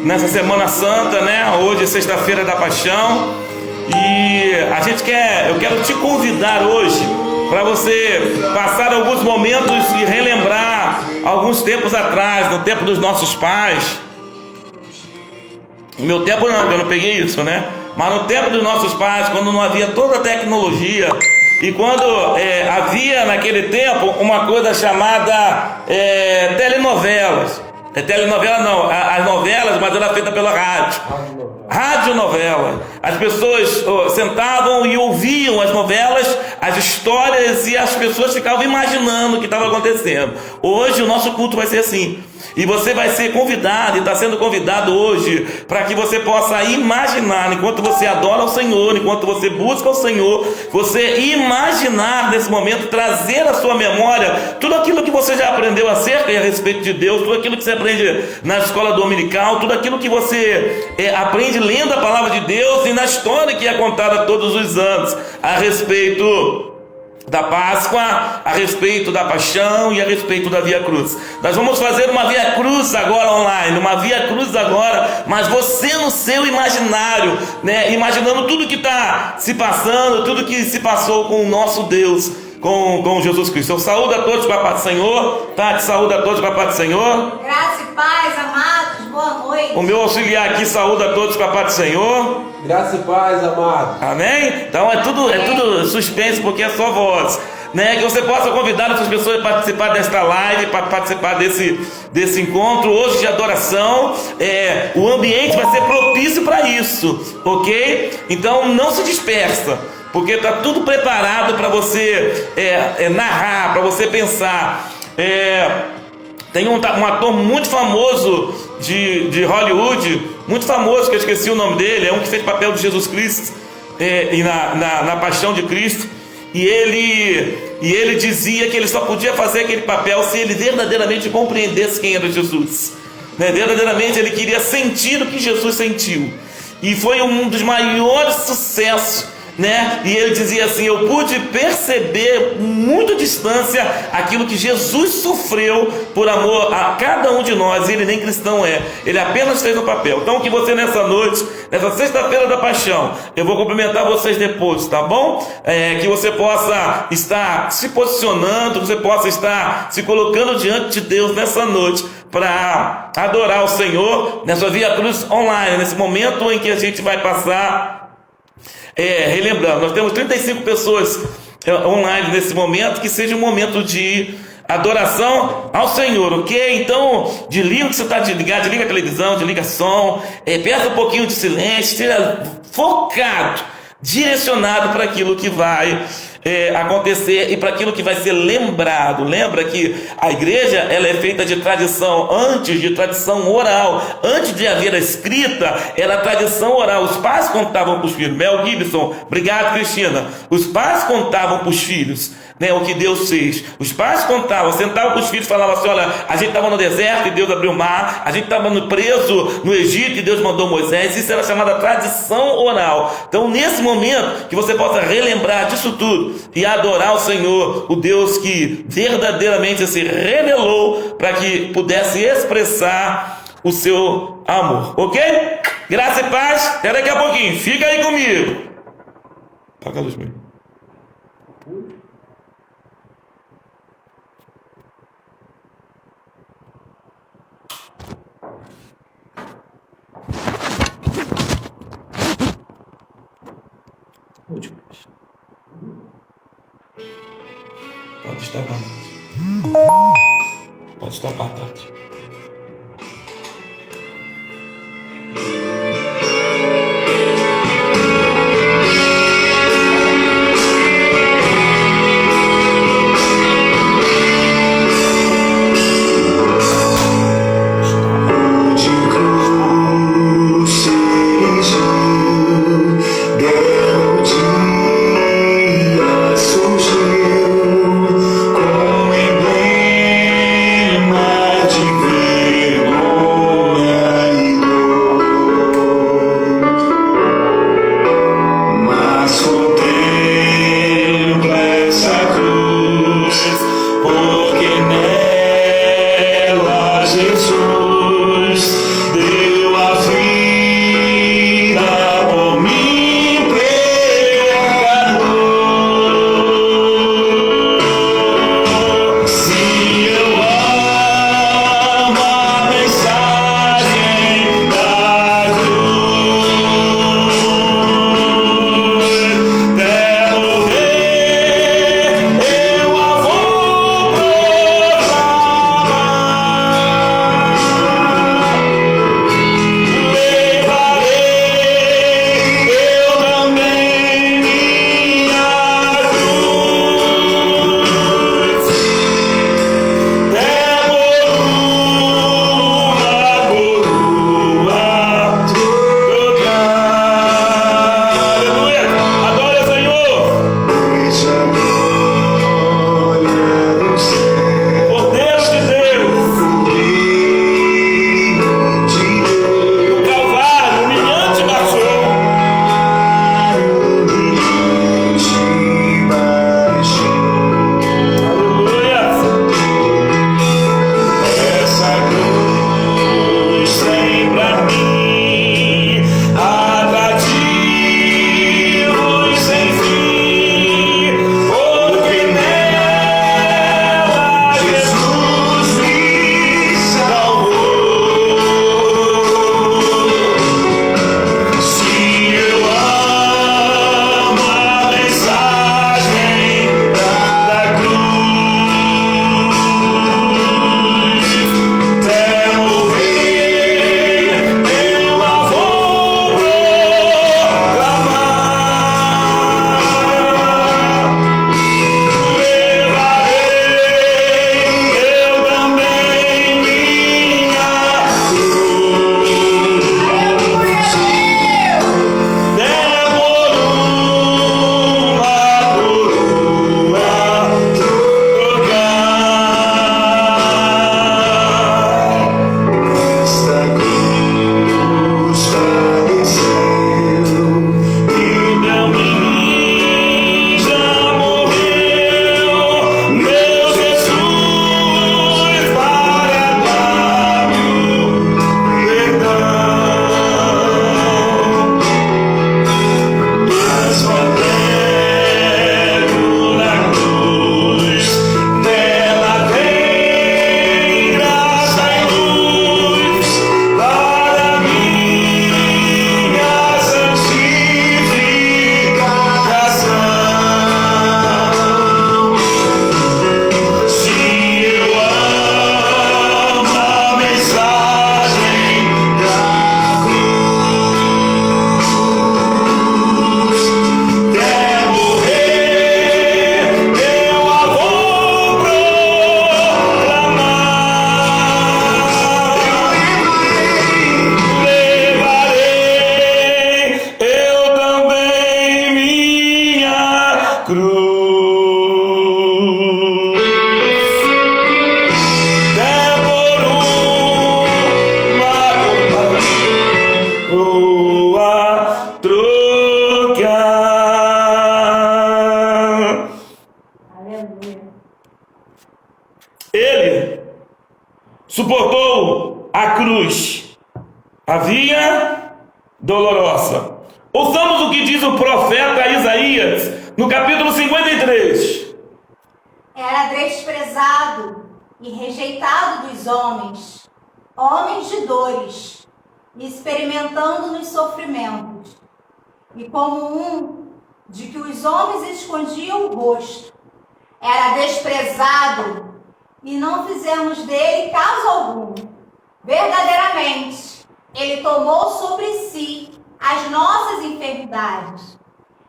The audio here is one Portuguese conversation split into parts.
Nessa Semana Santa, né? Hoje é sexta-feira da Paixão e eu quero te convidar hoje para você passar alguns momentos e relembrar alguns tempos atrás, no tempo dos nossos pais. No meu tempo não, eu não peguei isso, né? Mas no tempo dos nossos pais, quando não havia toda a tecnologia e quando havia naquele tempo uma coisa chamada telenovelas. Telenovela não, as novelas, mas era feita pela rádio. Radionovela. As pessoas sentavam e ouviam as novelas, as histórias, e as pessoas ficavam imaginando o que estava acontecendo. Hoje o nosso culto vai ser assim. E você vai ser convidado, e está sendo convidado hoje, para que você possa imaginar, enquanto você adora o Senhor, enquanto você busca o Senhor, você imaginar nesse momento, trazer à sua memória tudo aquilo que você já aprendeu acerca e a respeito de Deus, tudo aquilo que você aprende na escola dominical, tudo aquilo que você aprende lendo a palavra de Deus e na história que é contada todos os anos a respeito da Páscoa, a respeito da Paixão e a respeito da Via Cruz. Nós vamos fazer uma Via Cruz agora online, uma Via Cruz agora, mas você no seu imaginário, né? Imaginando tudo que está se passando, tudo que se passou com o nosso Deus, com Jesus Cristo. Eu saúdo a todos com a paz do Senhor. Tati, saúda a todos com a paz do Senhor. Graça e paz, amados, boa noite. O meu auxiliar aqui saúda a todos com a paz do Senhor. Graça e paz, amados. Amém? Então é tudo suspense, porque é só voz, né? Que você possa convidar outras pessoas para participar desta live, para participar desse encontro hoje de adoração. O ambiente vai ser propício para isso, ok? Então não se dispersa, porque está tudo preparado para você narrar, para você pensar. Tem um ator muito famoso de Hollywood, muito famoso, que eu esqueci o nome dele, é um que fez papel de Jesus Cristo e na Paixão de Cristo, e ele dizia que ele só podia fazer aquele papel se ele verdadeiramente compreendesse quem era Jesus, né? Verdadeiramente ele queria sentir o que Jesus sentiu, e foi um dos maiores sucessos né? E ele dizia assim: eu pude perceber muito à distância aquilo que Jesus sofreu por amor a cada um de nós. Ele nem cristão é, ele apenas fez no papel. Então que você nessa noite, nessa sexta-feira da paixão, eu vou cumprimentar vocês depois, tá bom? Que você possa estar se posicionando, que você possa estar se colocando diante de Deus nessa noite para adorar o Senhor nessa Via Cruz online, nesse momento em que a gente vai passar relembrando. Nós temos 35 pessoas online nesse momento, que seja um momento de adoração ao Senhor, ok? Então, desliga o que você está ligado, desliga a televisão, desliga som, peça um pouquinho de silêncio, esteja focado, direcionado para aquilo que vai acontecer e para aquilo que vai ser lembrado. Lembra que a igreja ela é feita de tradição, antes de tradição oral. Antes de haver a escrita, era tradição oral. Os pais contavam para os filhos. Mel Gibson, obrigado, Cristina. Os pais contavam para os filhos, né, o que Deus fez. Os pais contavam, sentavam com os filhos e falavam assim: olha, a gente estava no deserto e Deus abriu o mar, a gente estava preso no Egito e Deus mandou Moisés. Isso era chamada tradição oral. Então, nesse momento, que você possa relembrar disso tudo e adorar o Senhor, o Deus que verdadeiramente se revelou para que pudesse expressar o seu amor, ok? Graça e paz, até daqui a pouquinho. Fica aí comigo. Apaga a luz mesmo. Pode estar batata. Pode estar batata. Surgiu com emblema de suportou a cruz, a via dolorosa. Ouçamos o que diz o profeta Isaías no capítulo 53. Era desprezado e rejeitado dos homens, homens de dores, experimentando nos sofrimentos, e como um de que os homens escondiam o rosto. Era desprezado e não fizemos dele caso algum. Verdadeiramente, ele tomou sobre si as nossas enfermidades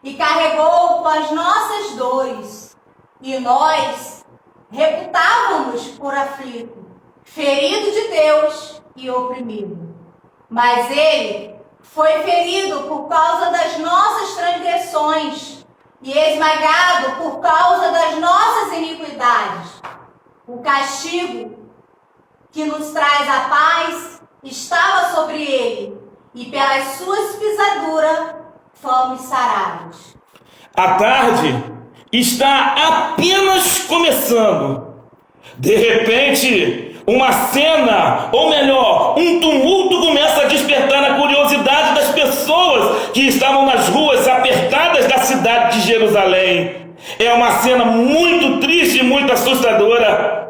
e carregou com as nossas dores, e nós reputávamos por aflito, ferido de Deus e oprimido. Mas ele foi ferido por causa das nossas transgressões e esmagado por causa das nossas iniquidades. O castigo que nos traz a paz estava sobre ele, e pelas suas pisaduras fomos sarados. A tarde está apenas começando. De repente, uma cena, ou melhor, um tumulto começa a despertar a curiosidade das pessoas que estavam nas ruas apertadas da cidade de Jerusalém. É uma cena muito triste e muito assustadora.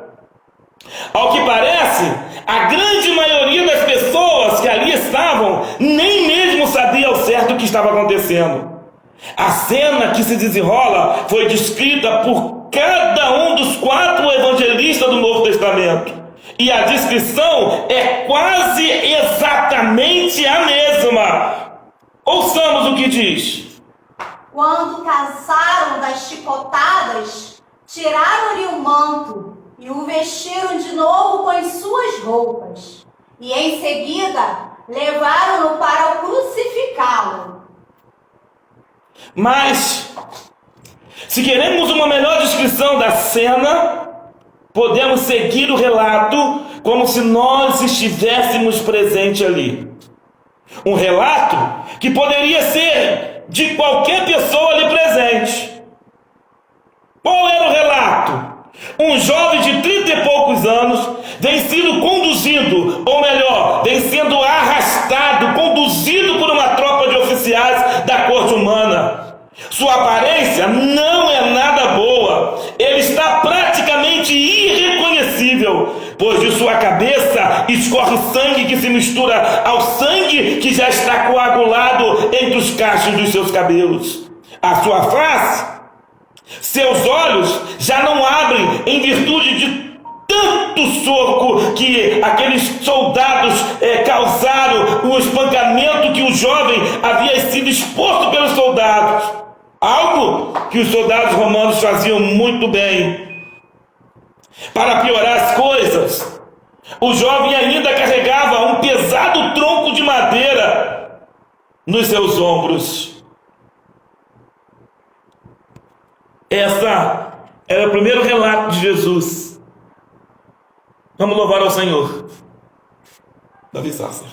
Ao que parece, a grande maioria das pessoas que ali estavam nem mesmo sabia ao certo o que estava acontecendo. A cena que se desenrola foi descrita por cada um dos 4 evangelistas do Novo Testamento. E a descrição é quase exatamente a mesma. Ouçamos o que diz. Quando cansaram das chicotadas, tiraram-lhe o manto e o vestiram de novo com as suas roupas. E em seguida levaram-no para crucificá-lo. Mas, se queremos uma melhor descrição da cena, podemos seguir o relato como se nós estivéssemos presentes ali. Um relato que poderia ser de qualquer pessoa ali presente. Qual era o relato? Um jovem de 30 e poucos anos vem sendo conduzido, ou melhor, vem sendo arrastado, conduzido por uma tropa de oficiais da corte humana. Sua aparência não é nada boa. Ele está praticamente irreconhecível, pois de sua cabeça escorre sangue que se mistura ao sangue que já está coagulado entre os cachos dos seus cabelos. A sua face, seus olhos já não abrem em virtude de tanto soco que aqueles soldados causaram, o espancamento que o jovem havia sido exposto pelos soldados. Algo que os soldados romanos faziam muito bem. Para piorar as coisas, o jovem ainda carregava um pesado tronco de madeira nos seus ombros. Essa era o primeiro relato de Jesus. Vamos louvar ao Senhor. Dá licença.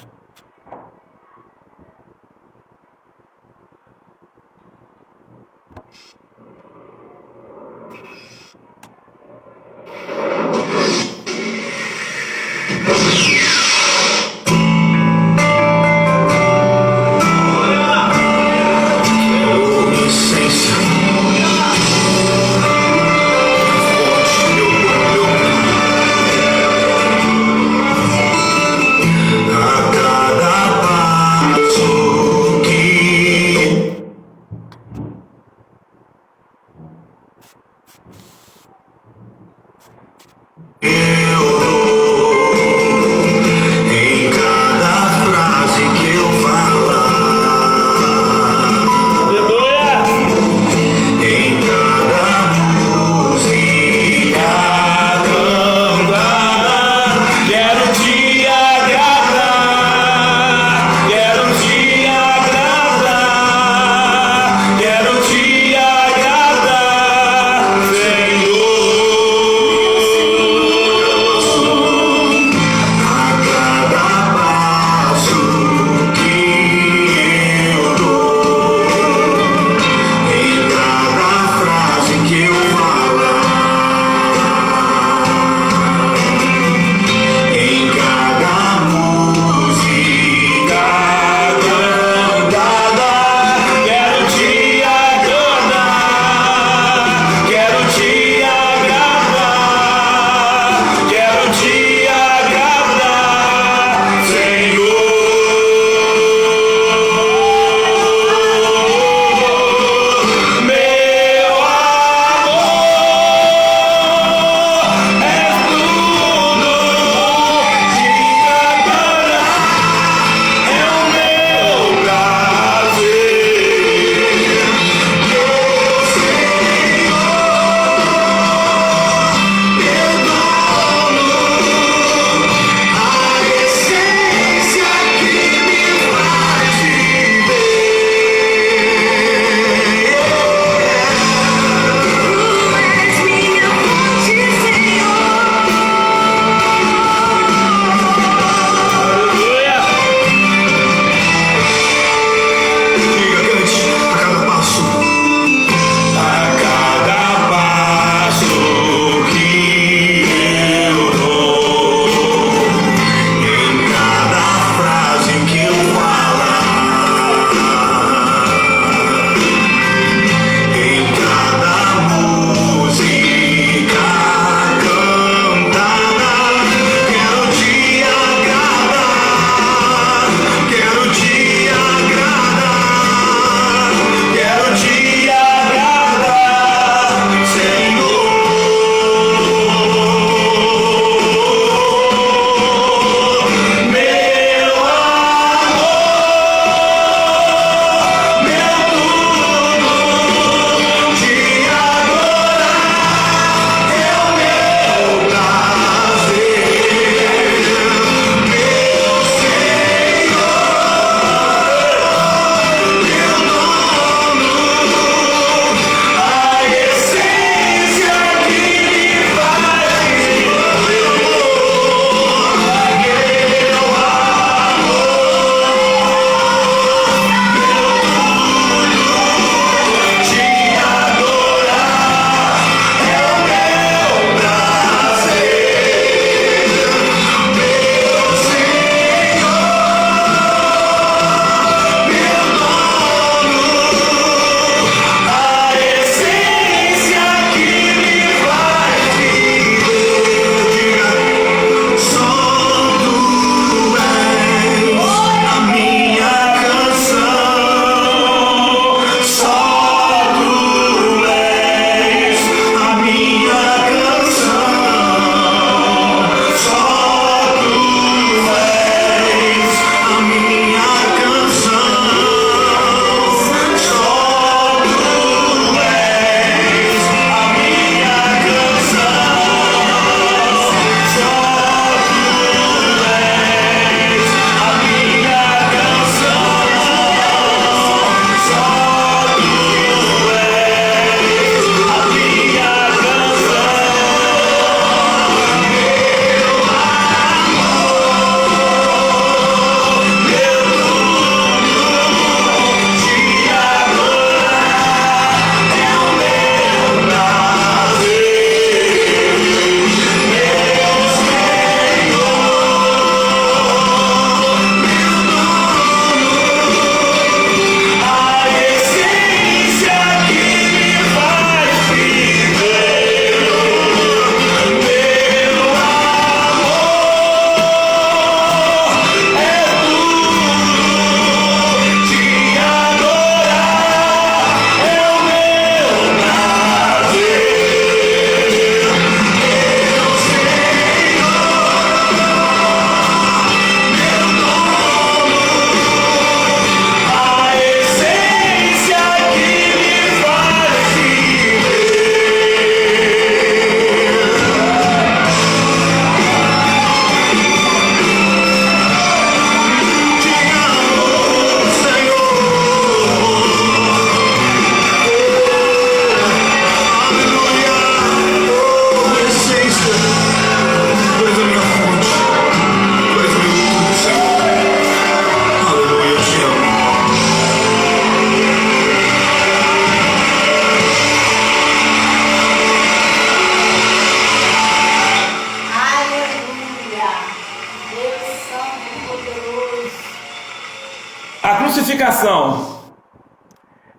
crucificação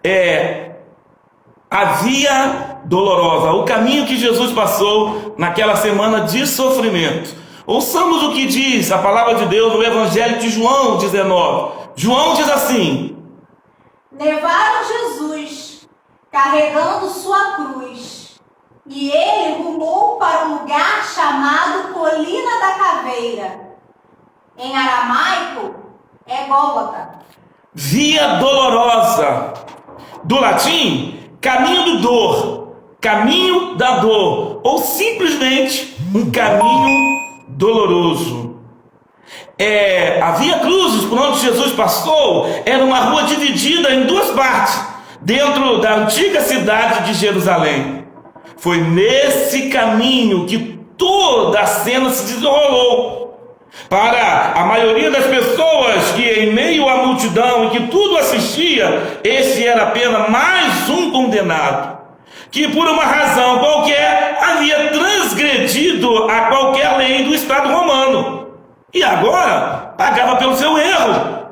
é a via dolorosa, o caminho que Jesus passou naquela semana de sofrimento. Ouçamos o que diz a palavra de Deus no Evangelho de João 19. João diz assim: levaram Jesus carregando sua cruz, e ele rumou para um lugar chamado Colina da Caveira. Em aramaico é Gólgota. Via dolorosa, do latim, caminho do dor, caminho da dor, ou simplesmente um caminho doloroso. A Via Cruzes, por onde Jesus passou, era uma rua dividida em duas partes, dentro da antiga cidade de Jerusalém. Foi nesse caminho que toda a cena se desenrolou. Para a maioria das pessoas que em meio à multidão e que tudo assistia, esse era apenas mais um condenado, que por uma razão qualquer havia transgredido a qualquer lei do Estado romano e agora pagava pelo seu erro.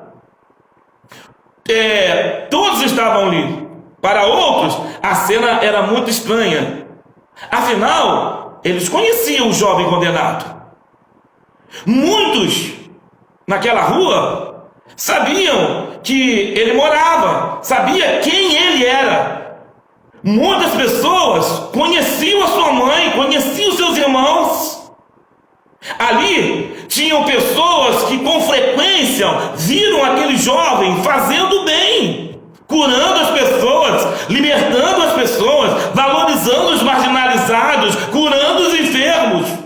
Todos estavam ali. Para outros, a cena era muito estranha. Afinal, eles conheciam o jovem condenado. Muitos naquela rua sabiam que ele morava, sabia quem ele era. Muitas pessoas conheciam a sua mãe, conheciam os seus irmãos. Ali tinham pessoas que com frequência viram aquele jovem fazendo bem, curando as pessoas, libertando as pessoas, valorizando os marginalizados, curando os enfermos.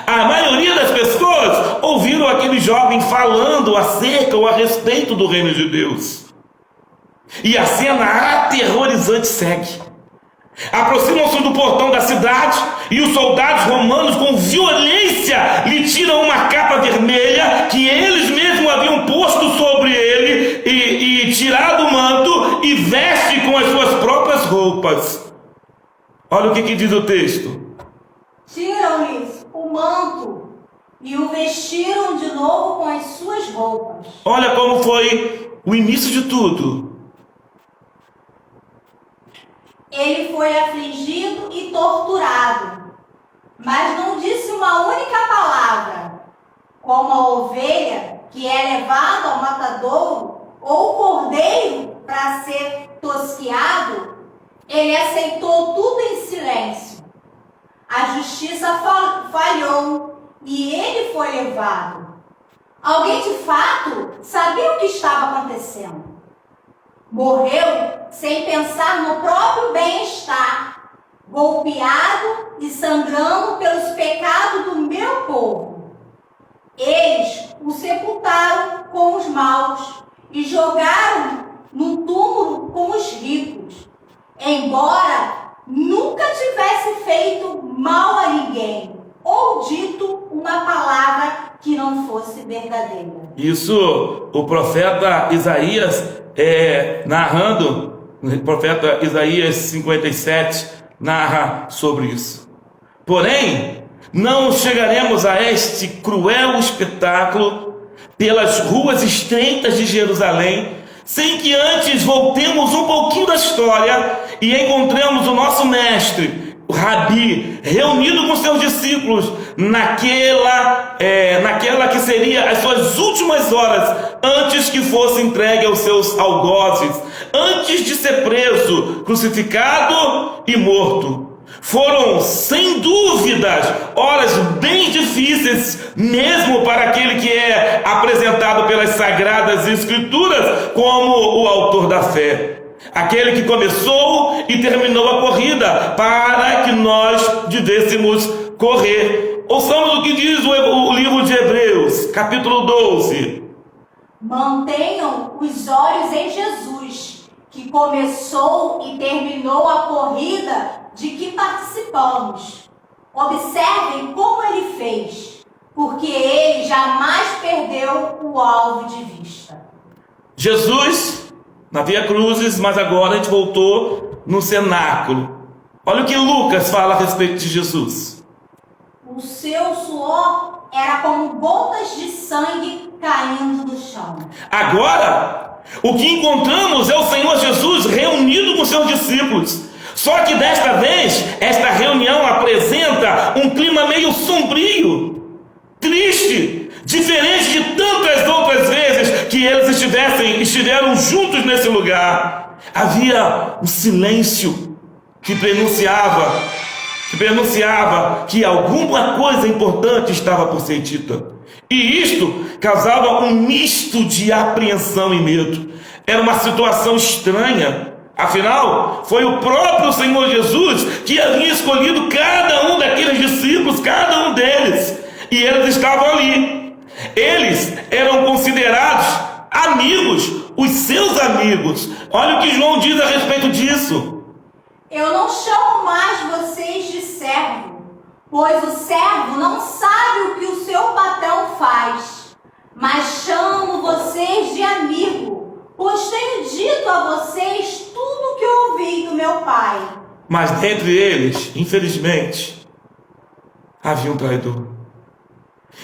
A maioria das pessoas ouviram aquele jovem falando acerca ou a respeito do reino de Deus. E a cena aterrorizante segue. Aproximam-se do portão da cidade e os soldados romanos com violência lhe tiram uma capa vermelha que eles mesmos haviam posto sobre ele e tirado o manto e veste com as suas próprias roupas. Olha o que diz o texto. Tiram-lhes o manto e o vestiram de novo com as suas roupas. Olha como foi o início de tudo. Ele foi afligido e torturado, mas não disse uma única palavra. Como a ovelha que é levada ao matadouro ou o cordeiro para ser tosquiado, ele aceitou tudo em silêncio. A justiça falhou e ele foi levado. Alguém de fato sabia o que estava acontecendo. Morreu sem pensar no próprio bem-estar, golpeado e sangrando pelos pecados do meu povo. Eles o sepultaram com os maus e jogaram no túmulo com os ricos, embora nunca tivesse feito mal a ninguém ou dito uma palavra que não fosse verdadeira. Isso o profeta Isaías narrando, o profeta Isaías 57 narra sobre isso. Porém, não chegaremos a este cruel espetáculo pelas ruas estreitas de Jerusalém sem que antes voltemos um pouquinho da história e encontremos o nosso mestre, o Rabi, reunido com seus discípulos naquela que seria as suas últimas horas antes que fosse entregue aos seus algozes, antes de ser preso, crucificado e morto. Foram, sem dúvidas, horas bem difíceis, mesmo para aquele que é apresentado pelas Sagradas Escrituras como o autor da fé. Aquele que começou e terminou a corrida para que nós devêssemos correr. Ouçamos o que diz o livro de Hebreus, capítulo 12. Mantenham os olhos em Jesus, que começou e terminou a corrida de que participamos. Observem como ele fez, porque ele jamais perdeu o alvo de vista. Jesus na Via Cruzes, mas agora a gente voltou no cenáculo. Olha o que Lucas fala a respeito de Jesus. O seu suor era como gotas de sangue caindo no chão. chão. Agora, o que encontramos é o Senhor Jesus reunido com seus discípulos. Só que desta vez, esta reunião apresenta um clima meio sombrio, triste, diferente de tantas outras vezes que eles estiveram juntos nesse lugar. Havia um silêncio que pronunciava que alguma coisa importante estava por ser dita. E isto causava um misto de apreensão e medo. Era uma situação estranha. Afinal, foi o próprio Senhor Jesus que havia escolhido cada um daqueles discípulos, cada um deles. E eles estavam ali. Eles eram considerados amigos, os seus amigos. Olha o que João diz a respeito disso. Eu não chamo mais vocês de servo, pois o servo não sabe o que o seu patrão faz. Mas chamo vocês de amigo, pois tenho dito a vocês tudo o que ouvi do meu Pai. Mas dentre eles, infelizmente, havia um traidor.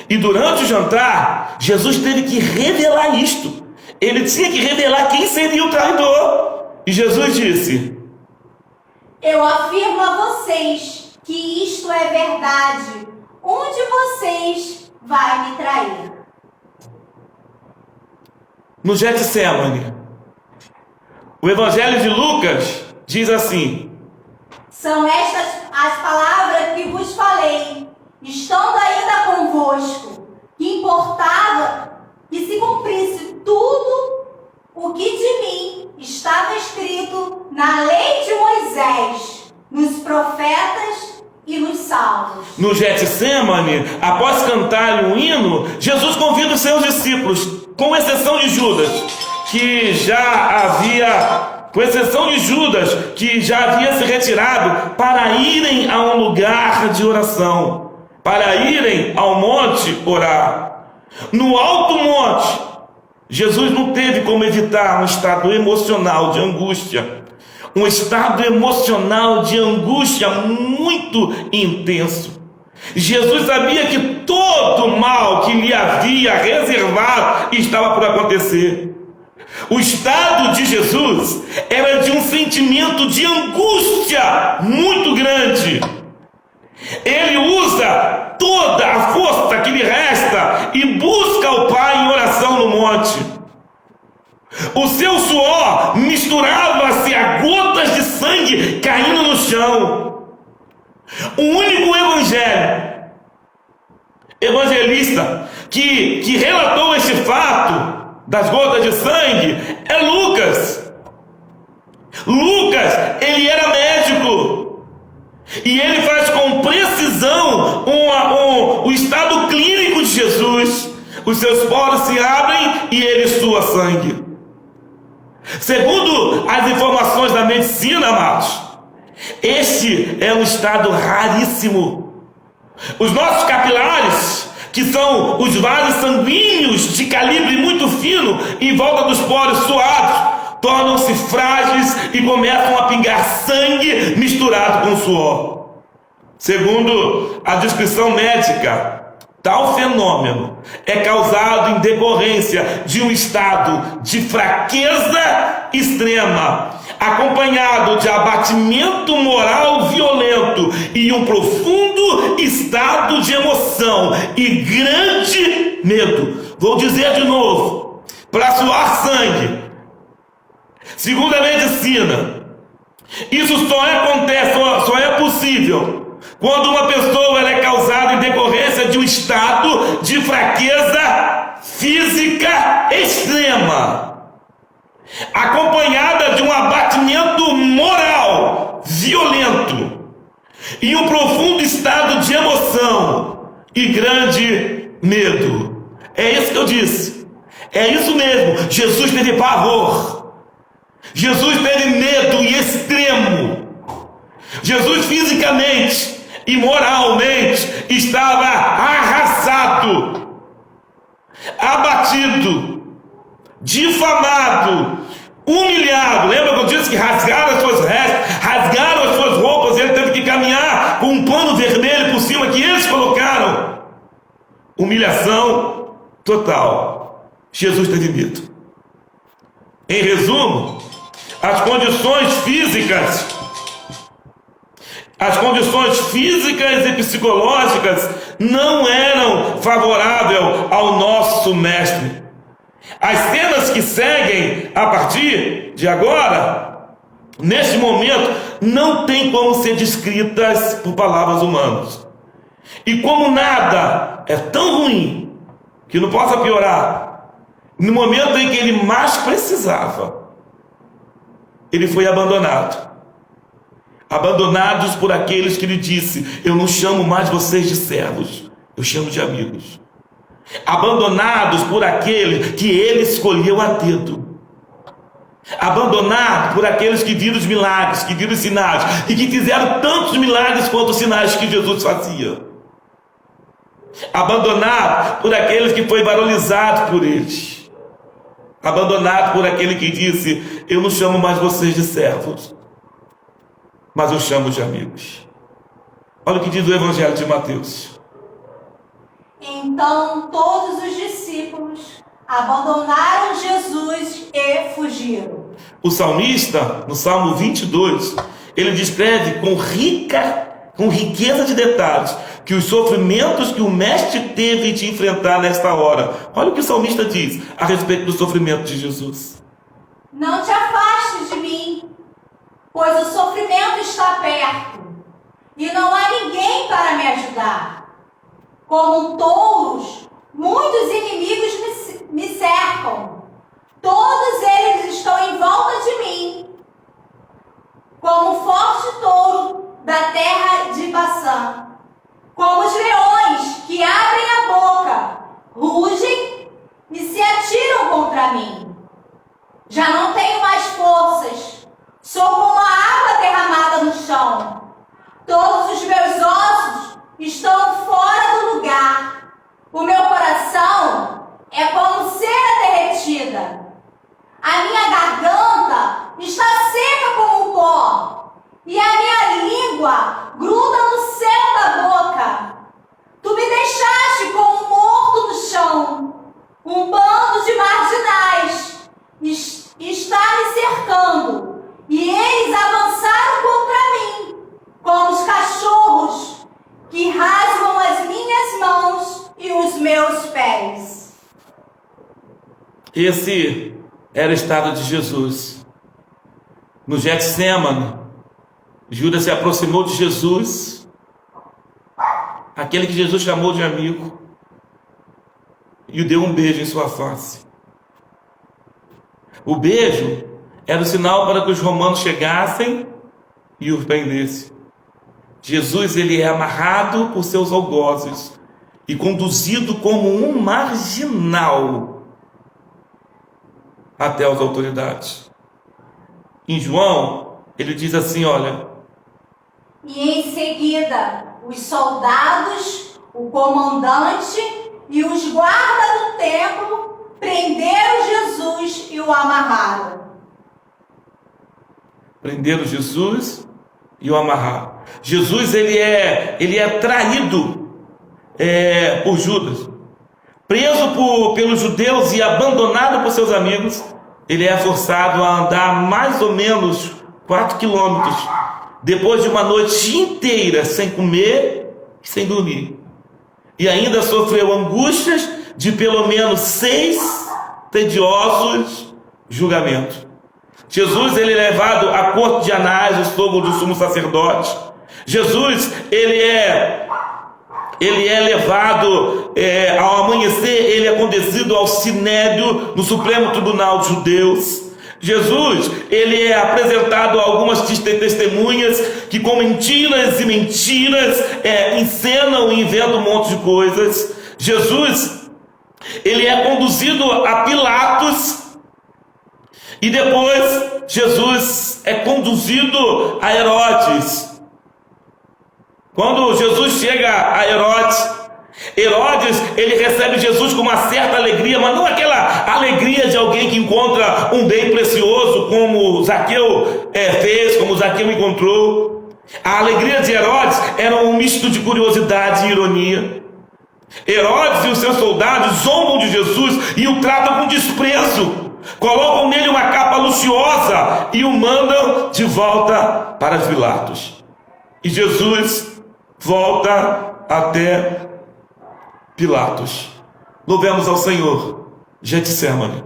E durante o jantar, Jesus teve que revelar isto. Ele tinha que revelar quem seria o traidor. E Jesus disse: eu afirmo a vocês que isto é verdade. Um de vocês vai me trair. No Getsemane, o Evangelho de Lucas diz assim: são estas as palavras que vos falei, estando ainda convosco, que importava que se cumprisse tudo o que de mim estava escrito na lei de Moisés, nos profetas e nos salmos. No Getsemane, após cantar um hino, Jesus convida os seus discípulos, com exceção de Judas, que já havia se retirado, para irem a um lugar de oração, para irem ao monte orar. No alto monte, Jesus não teve como evitar um estado emocional de angústia, um estado emocional de angústia muito intenso. Jesus sabia que todo o mal que lhe havia reservado estava por acontecer. O estado de Jesus era de um sentimento de angústia muito grande. Ele usa toda a força que lhe resta e busca o Pai em oração no monte. O seu suor misturava-se a gotas de sangue caindo no chão. O único evangelista que relatou este fato das gotas de sangue é Lucas. Lucas, ele era médico. E ele faz com precisão o estado clínico de Jesus. Os seus poros se abrem e ele sua sangue. Segundo as informações da medicina, amados, este é um estado raríssimo. Os nossos capilares, que são os vasos sanguíneos de calibre muito fino em volta dos poros suados, tornam-se frágeis e começam a pingar sangue misturado com suor. Segundo a descrição médica, tal fenômeno é causado em decorrência de um estado de fraqueza extrema, acompanhado de abatimento moral violento e um profundo estado de emoção e grande medo. Vou dizer de novo: para suar sangue, segundo a medicina, isso só é possível quando uma pessoa é causada em decorrência de um estado de fraqueza física extrema, acompanhada de um abatimento moral violento e um profundo estado de emoção e grande medo. É isso que eu disse. É isso mesmo. Jesus teve pavor. Jesus teve medo extremo. Jesus fisicamente e moralmente estava arrasado, abatido, difamado, humilhado. Lembra que eu disse que rasgaram as suas vestes, rasgaram as suas roupas, ele teve que caminhar com um pano vermelho por cima que eles colocaram. Humilhação total. Jesus teve medo. Em resumo, as condições físicas e psicológicas não eram favoráveis ao nosso mestre. As cenas que seguem a partir de agora, neste momento, não tem como ser descritas por palavras humanas. E como nada é tão ruim que não possa piorar, no momento em que ele mais precisava, ele foi abandonado. Abandonados por aqueles que lhe disse: eu não chamo mais vocês de servos, eu chamo de amigos. Abandonados por aquele que ele escolheu a dedo. Abandonados por aqueles que viram os milagres, que viram os sinais e que fizeram tantos milagres quanto os sinais que Jesus fazia. Abandonado por aqueles que foi valorizado por eles. Abandonado por aquele que disse: eu não chamo mais vocês de servos, mas eu chamo de amigos. Olha o que diz o Evangelho de Mateus. Então todos os discípulos abandonaram Jesus e fugiram. O salmista, no Salmo 22, ele descreve com riqueza de detalhes que os sofrimentos que o mestre teve de enfrentar nesta hora. Olha o que o salmista diz a respeito do sofrimento de Jesus. Não te afastes de mim, pois o sofrimento está perto, e não há ninguém para me ajudar. Como touros, muitos inimigos me cercam. Todos eles estão em volta de mim, como forte touro da terra de Baçã. Como os leões que abrem a boca, rugem e se atiram contra mim. Já não tenho mais forças, sou como a água derramada no chão. Todos os meus ossos estão fora do lugar. O meu coração é como cera derretida. A minha garganta está seca como pó, e a minha língua gruda no céu da boca. Tu me deixaste como morto no chão. Um bando de marginais está me cercando, e eles avançaram contra mim, como os cachorros que rasgam as minhas mãos e os meus pés. Esse era o estado de Jesus. No Getsêmani, Judas se aproximou de Jesus, aquele que Jesus chamou de amigo, e o deu um beijo em sua face. O beijo era o sinal para que os romanos chegassem e o prendessem. Jesus, ele é amarrado por seus algozes e conduzido como um marginal até as autoridades. Em João, ele diz assim, olha: e em seguida, os soldados, o comandante e os guardas do templo prenderam Jesus e o amarraram. Prenderam Jesus e o amarraram. Jesus, ele é traído por Judas. Preso pelos judeus e abandonado por seus amigos, ele é forçado a andar mais ou menos 4 quilômetros, depois de uma noite inteira sem comer e sem dormir. E ainda sofreu angústias de pelo menos 6 tediosos julgamentos. Jesus, ele é levado à corte de Anás, o sogro do sumo sacerdote. Jesus, ele é levado ao amanhecer, ele é conduzido ao Sinédrio, no Supremo Tribunal dos Judeus. Jesus, ele é apresentado a algumas testemunhas que com mentiras e mentiras encenam e inventam um monte de coisas. Jesus, ele é conduzido a Pilatos, e depois Jesus é conduzido a Herodes. Quando Jesus chega a Herodes, ele recebe Jesus com uma certa alegria, mas não aquela alegria de alguém que encontra um bem precioso, como Zaqueu fez, como Zaqueu encontrou. A alegria de Herodes era um misto de curiosidade e ironia. Herodes e os seus soldados zombam de Jesus e o tratam com desprezo. Colocam nele uma capa luciosa e o mandam de volta para Pilatos. E Jesus volta até Pilatos. Louvemos ao Senhor. Getsemane.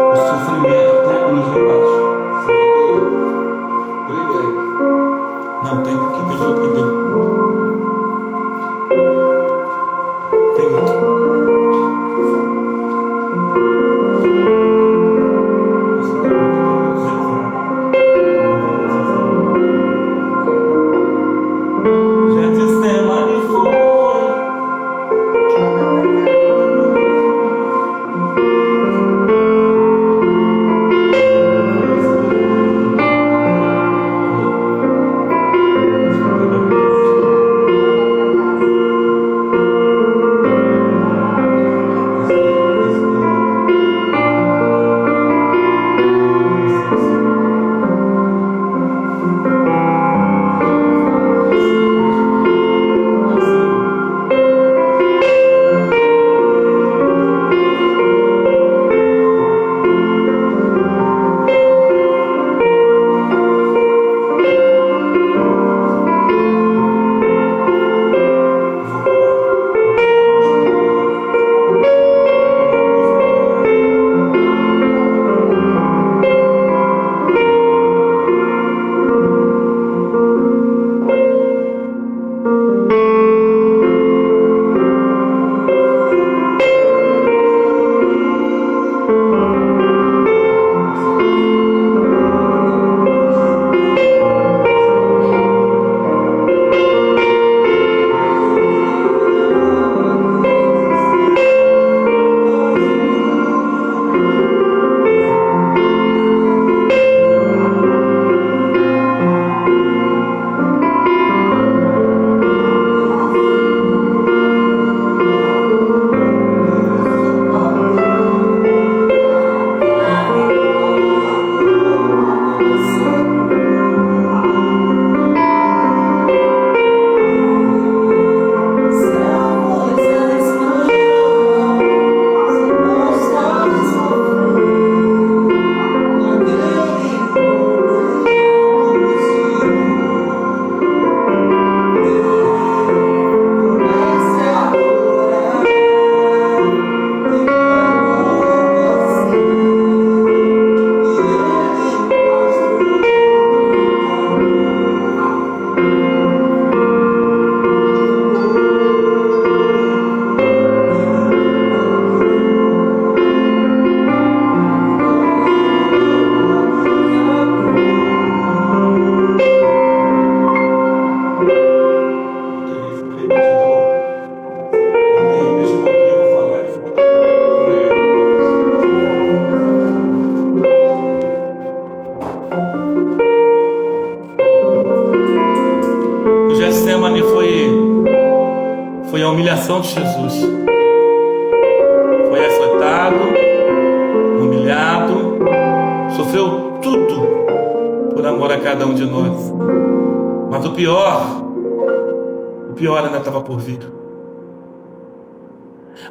O sofrimento até a cruz, rapaz. Briguei. Não, tem que pessoa que tem muito. Getsemane foi. Foi a humilhação de Jesus. Foi açoitado, humilhado, sofreu tudo por amor a cada um de nós. Mas o pior ainda estava por vir.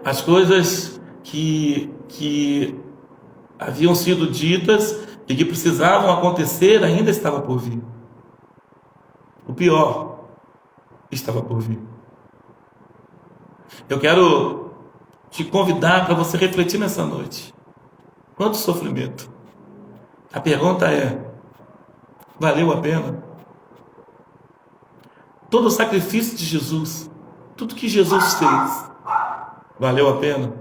As coisas que haviam sido ditas e que precisavam acontecer ainda estavam por vir. O pior estava por vir. Eu quero te convidar para você refletir nessa noite. Quanto sofrimento? A pergunta é: valeu a pena? Todo o sacrifício de Jesus, tudo que Jesus fez, valeu a pena?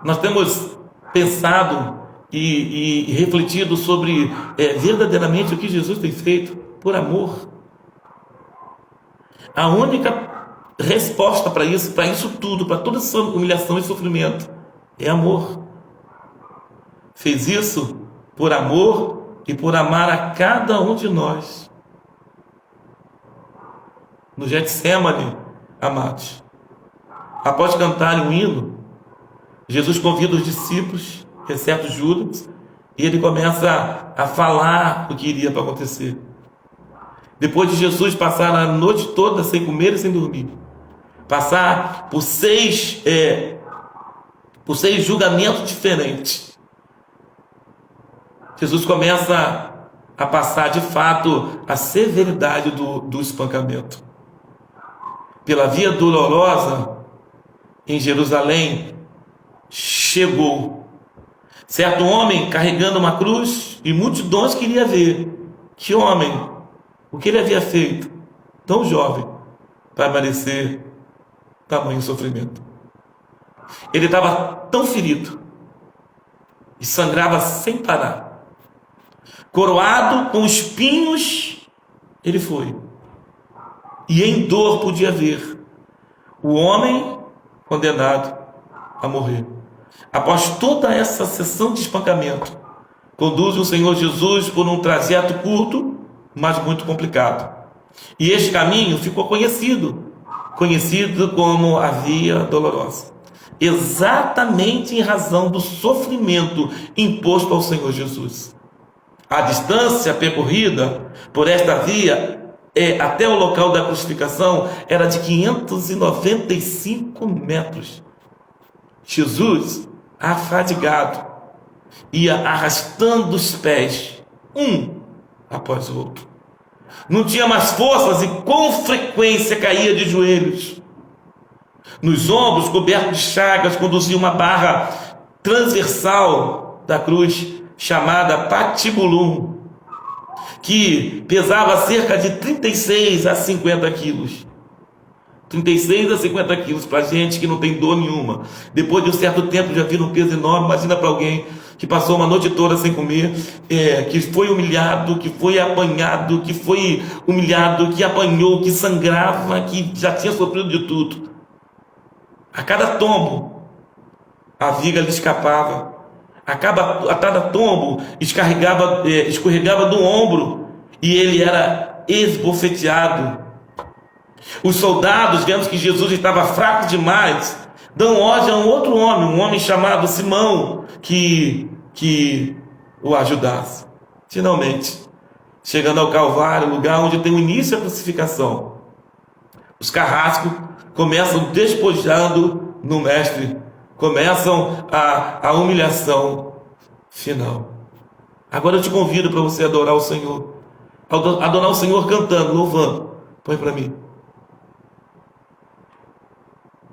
Nós temos pensado e refletido sobre verdadeiramente o que Jesus tem feito por amor. A única resposta para isso tudo, para toda essa humilhação e sofrimento, é amor. Fez isso por amor e por amar a cada um de nós. no Getsêmani, amados, após cantarem um hino, Jesus convida os discípulos, exceto Judas, e ele começa a falar o que iria para acontecer. Depois de Jesus passar a noite toda sem comer e sem dormir, passar por seis julgamentos diferentes, Jesus começa a passar de fato a severidade do espancamento. Pela via dolorosa, em Jerusalém, chegou certo homem carregando uma cruz, e multidões queriam ver que homem, o que ele havia feito, tão jovem, para merecer tamanho sofrimento. Ele estava tão ferido e sangrava sem parar, coroado com espinhos, ele foi, e em dor podia ver o homem condenado a morrer. Após toda essa sessão de espancamento, conduz o Senhor Jesus por um trajeto curto, mas muito complicado. E este caminho ficou conhecido como a Via Dolorosa, exatamente em razão do sofrimento imposto ao Senhor Jesus. A distância percorrida por esta via até o local da crucificação era de 595 metros. Jesus, afadigado, ia arrastando os pés, um após o outro. Não tinha mais forças e com frequência caía de joelhos. Nos ombros, cobertos de chagas, conduzia uma barra transversal da cruz, chamada patibulum, que pesava cerca de 36 a 50 quilos. 36 a 50 quilos para gente que não tem dor nenhuma. Depois de um certo tempo já vira um peso enorme. Imagina para alguém que passou uma noite toda sem comer, que foi humilhado, que foi apanhado, que foi humilhado, que apanhou, que sangrava, que já tinha sofrido de tudo. A cada tombo, a viga lhe escapava. A cada tombo escorregava do ombro e ele era esbofeteado. Os soldados, vendo que Jesus estava fraco demais, dão ordem a um outro homem, um homem chamado Simão, que o ajudasse. Finalmente, chegando ao Calvário, lugar onde tem o início da crucificação, os carrascos começam despojando no mestre, começam a humilhação final. Agora eu te convido para você adorar o Senhor, adorar o Senhor cantando, louvando. Põe para mim.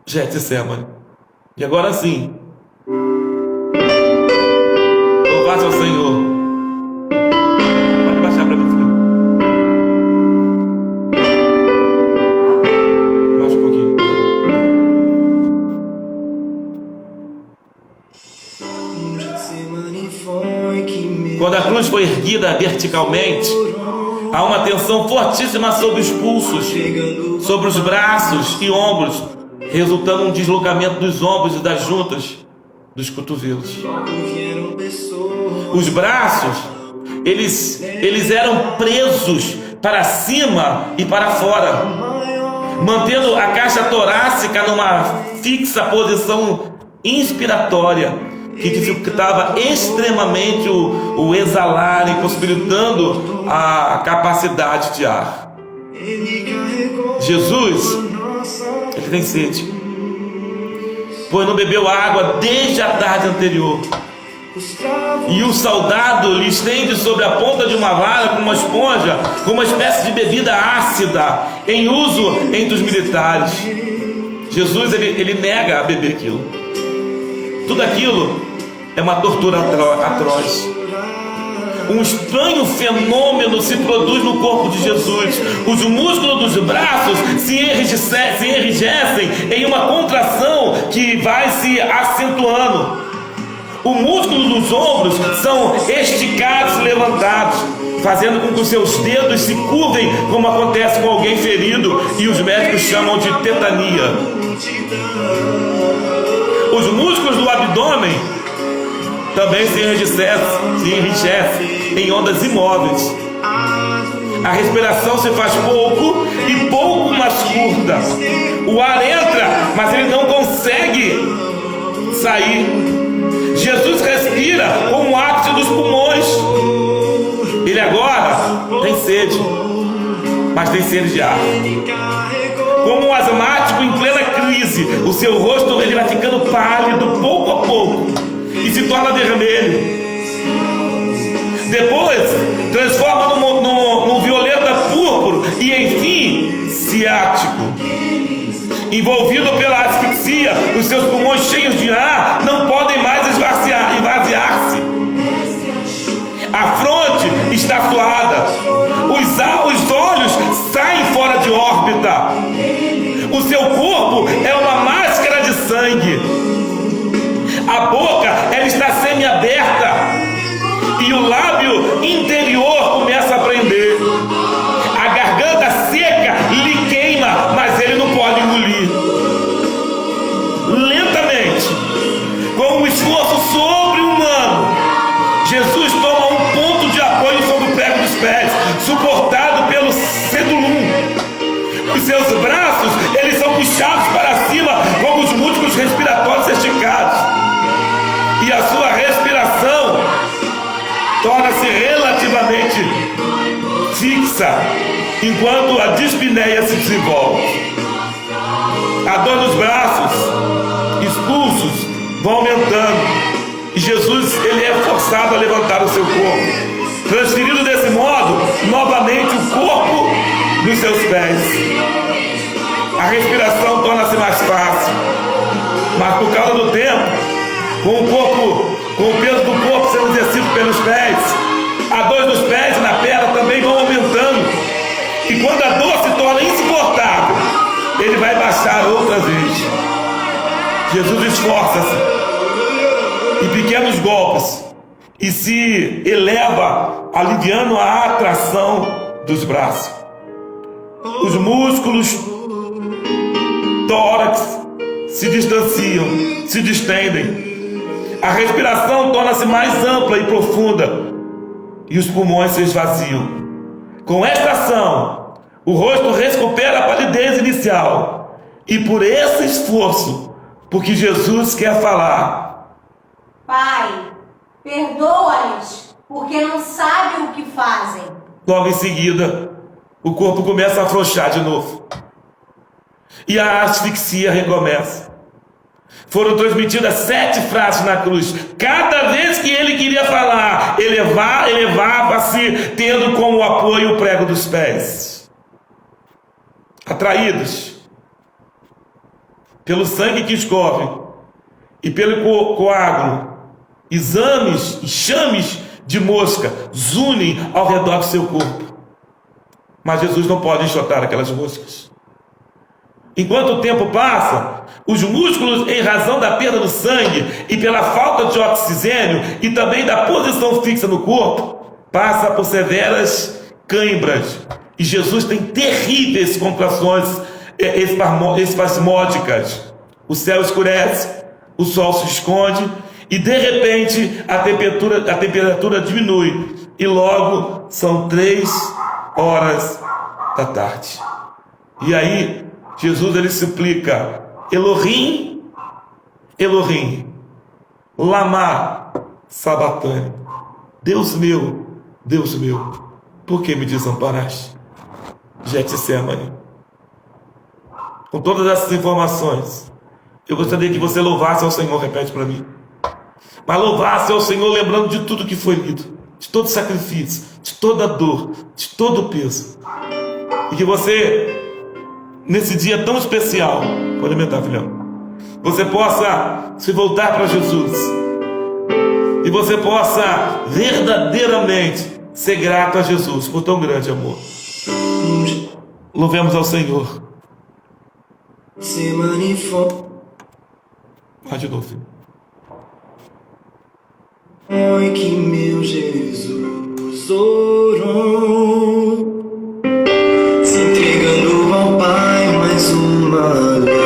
Getsêmani. E agora sim, louvado ao Senhor. Pode baixar para mim, filho. Baixa um pouquinho. Quando a cruz foi erguida verticalmente, há uma tensão fortíssima sobre os pulsos, sobre os braços e ombros, resultando um deslocamento dos ombros e das juntas dos cotovelos. Os braços, eles eram presos para cima e para fora, mantendo a caixa torácica numa fixa posição inspiratória, que dificultava extremamente o exalar, impossibilitando a capacidade de ar. Jesus, ele tem sede, pois não bebeu água desde a tarde anterior. E o soldado lhe estende sobre a ponta de uma vara com uma esponja, com uma espécie de bebida ácida, em uso entre os militares. Jesus, ele nega a beber aquilo. Tudo aquilo é uma tortura atroz. Um estranho fenômeno se produz no corpo de Jesus. Os músculos dos braços se enrijecem em uma contração que vai se acentuando. O músculo dos ombros são esticados e levantados, fazendo com que os seus dedos se curvem, como acontece com alguém ferido, e os médicos chamam de tetania. Os músculos do abdômen também se enrijecem em ondas imóveis. A respiração se faz pouco mais curta. O ar entra, mas ele não consegue sair. Jesus respira com o ápice dos pulmões. Ele agora tem sede, mas tem sede de ar. Como um asmático em plena crise, o seu rosto ele vai ficando pálido pouco a pouco e se torna vermelho. Depois transforma num violeta púrpura e enfim ciático. Envolvido pela asfixia, os seus pulmões cheios de ar não podem mais esvaziar-se. A fronte está suada, os olhos saem fora de órbita. O seu corpo é uma máscara de sangue. A boca ela está semi-aberta e o lábio interior começa a prender. A garganta seca lhe queima, mas ele não pode engolir. Lentamente, com um esforço sobre-humano, Jesus toma um ponto de apoio sobre o prego dos pés, suportado pelo cedulum. Os seus braços, eles são puxados para cima com os músculos respiratórios esticados. E a sua respiração torna-se relativamente fixa, enquanto a dispneia se desenvolve. A dor nos braços, expulsos, vão aumentando. E Jesus ele é forçado a levantar o seu corpo, transferindo desse modo novamente o corpo dos seus pés. A respiração torna-se mais fácil, mas por causa do tempo, com o peso do corpo sendo exercido pelos pés, a dor dos pés e na perna também vão aumentando. E quando a dor se torna insuportável, ele vai baixar outra vez. Jesus esforça-se em pequenos golpes e se eleva, aliviando a atração dos braços. Os músculos tórax se distanciam, se distendem. A respiração torna-se mais ampla e profunda e os pulmões se esvaziam. Com esta ação, o rosto recupera a palidez inicial. E por esse esforço, porque Jesus quer falar: Pai, perdoa-lhes, porque não sabem o que fazem. Logo em seguida, o corpo começa a afrouxar de novo. E a asfixia recomeça. Foram transmitidas 7 frases na cruz. Cada vez que ele queria falar, elevava-se, tendo como apoio o prego dos pés. Atraídos pelo sangue que escorre e pelo coágulo, exames e chames de mosca zunem ao redor do seu corpo. Mas Jesus não pode enxotar aquelas moscas. Enquanto o tempo passa, os músculos, em razão da perda do sangue e pela falta de oxigênio e também da posição fixa no corpo, passa por severas cãibras. E Jesus tem terríveis contrações espasmódicas. O céu escurece, o sol se esconde e de repente a temperatura diminui e logo são 3 horas da tarde. E aí Jesus ele suplica: Elohim, Elohim, lama sabachthani. Deus meu, por que me desamparaste? Getsemane. Com todas essas informações, eu gostaria que você louvasse ao Senhor, repete para mim. Mas louvasse ao Senhor lembrando de tudo que foi lido, de todo sacrifício, de toda dor, de todo o peso. E que você, nesse dia tão especial, pode alimentar, filhão, você possa se voltar para Jesus e você possa verdadeiramente ser grato a Jesus por tão grande amor. Louvemos ao Senhor. Vai de novo, filho. Oi, que meu Jesus orou, se entregando ao Pai mais uma vez.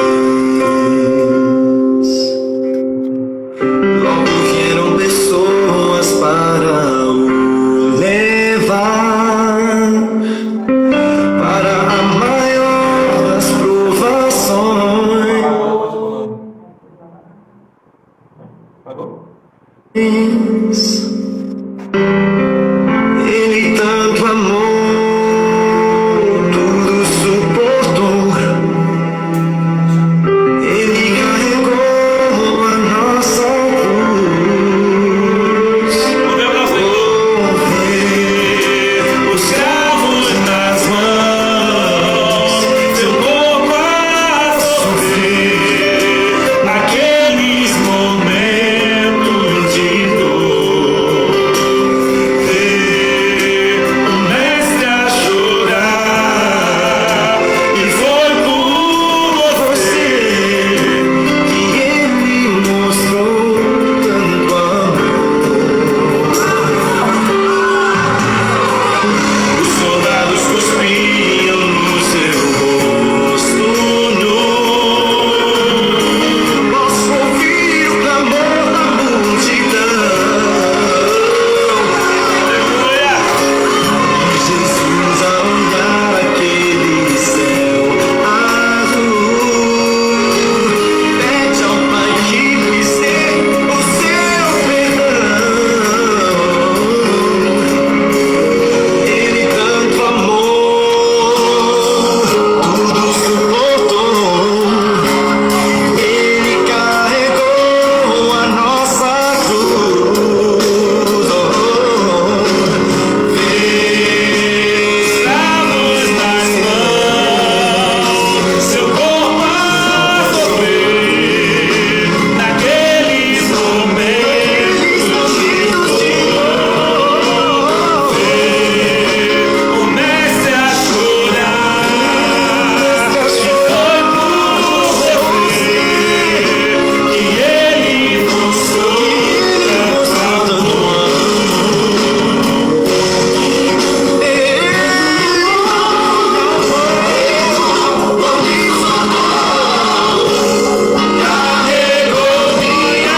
Logo vieram pessoas para o levar para a maior Ele tanto amou, tudo suportou. Ele carregou a nossa cruz. Os cravos nas mãos, seu corpo a sofrer naqueles momentos de dor. O mestre a chorar, e foi por você que ele mostrou tanto amor. Os soldados cuspiam no seu rosto nu. Posso ouvir o clamor da multidão. Jesus a olhar aquele céu azul, pede ao Pai que lhe dê o seu perdão. Ele tanto amou, tudo suportou. Ele carregou a nossa cruz. Escravos nas mãos, seu corpo a sofrer naqueles momentos de dor. O mestre a chorar, e foi por você que ele mostrou tanto amor. Carregou minha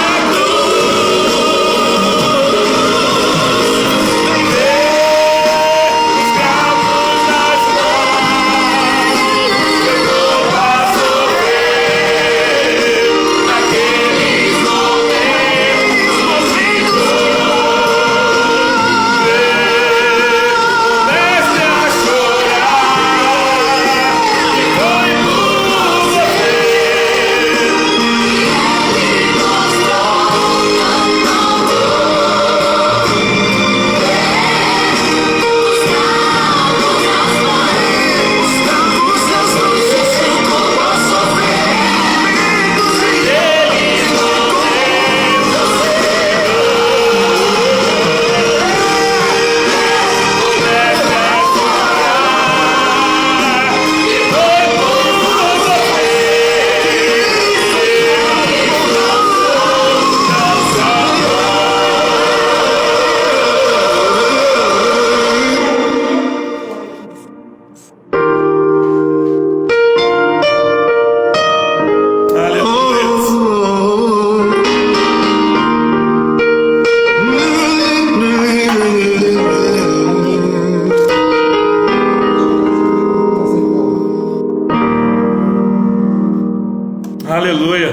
Aleluia.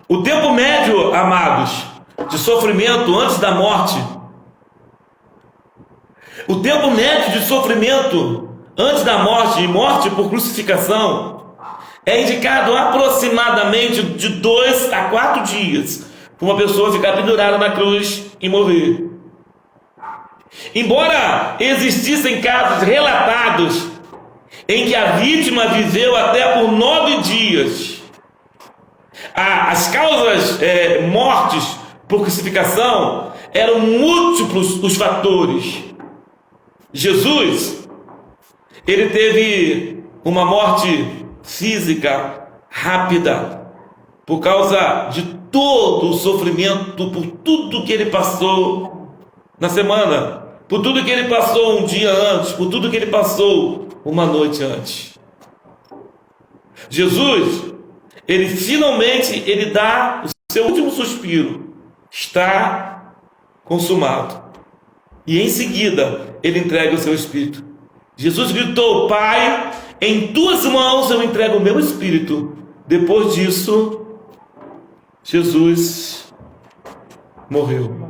O tempo médio, amados, de sofrimento antes da morte. O tempo médio de sofrimento antes da morte e morte por crucificação é indicado aproximadamente de 2 a 4 dias para uma pessoa ficar pendurada na cruz e morrer. Embora existissem casos relatados em que a vítima viveu até por 9 dias, as causas mortes por crucificação eram múltiplos os fatores. Jesus, ele teve uma morte física rápida por causa de todo o sofrimento, por tudo que ele passou na semana, por tudo que ele passou um dia antes, por tudo que ele passou uma noite antes. Jesus, ele finalmente dá o seu último suspiro, está consumado. E em seguida, ele entrega o seu espírito. Jesus gritou: Pai, em tuas mãos eu entrego o meu espírito. Depois disso, Jesus morreu.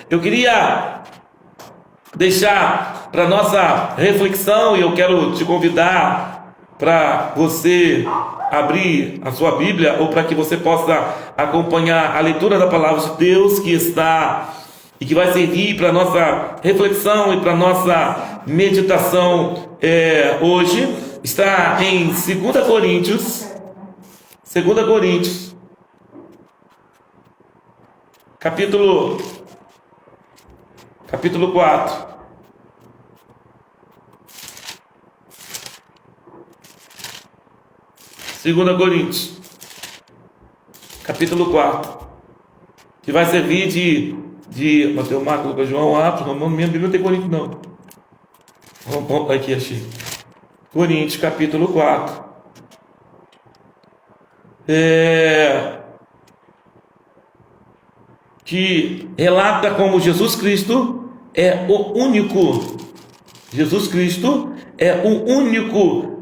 Eu queria deixar para nossa reflexão, e eu quero te convidar para você abrir a sua Bíblia, ou para que você possa acompanhar a leitura da palavra de Deus que está e que vai servir para nossa reflexão e para nossa meditação hoje. Está em 2 Coríntios, capítulo 4. Segunda Coríntios, capítulo 4, que vai servir de Mateus, Marcos, Lucas, João, Atos, Romanos. Minha Bíblia não tem Coríntios não. Aqui achei. Coríntios, capítulo 4. Que relata como Jesus Cristo é o único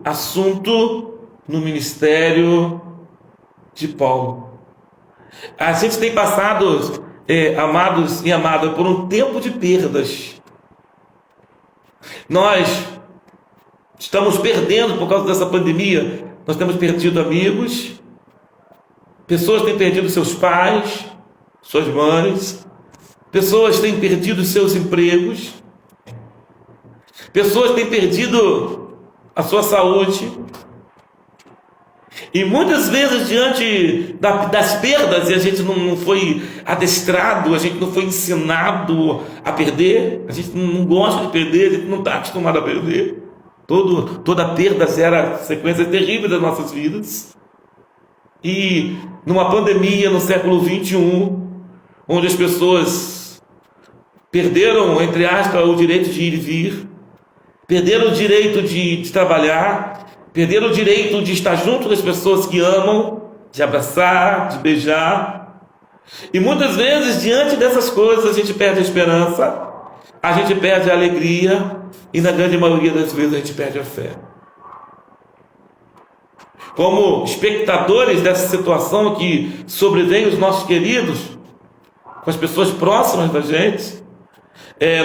assunto no ministério de Paulo. A gente tem passado, amados e amadas, por um tempo de perdas. Nós estamos perdendo por causa dessa pandemia. Nós temos perdido amigos, pessoas têm perdido seus pais, suas mães, pessoas têm perdido seus empregos, pessoas têm perdido a sua saúde. E muitas vezes, diante das perdas, e a gente não foi adestrado, a gente não foi ensinado a perder, a gente não gosta de perder, a gente não está acostumado a perder. Toda perda gera sequências terríveis das nossas vidas. E numa pandemia no século 21, onde as pessoas perderam, entre aspas, o direito de ir e vir, perderam o direito de trabalhar, perderam o direito de estar junto das pessoas que amam, de abraçar, de beijar. E muitas vezes, diante dessas coisas, a gente perde a esperança, a gente perde a alegria, e na grande maioria das vezes a gente perde a fé. Como espectadores dessa situação que sobrevém os nossos queridos, com as pessoas próximas da gente,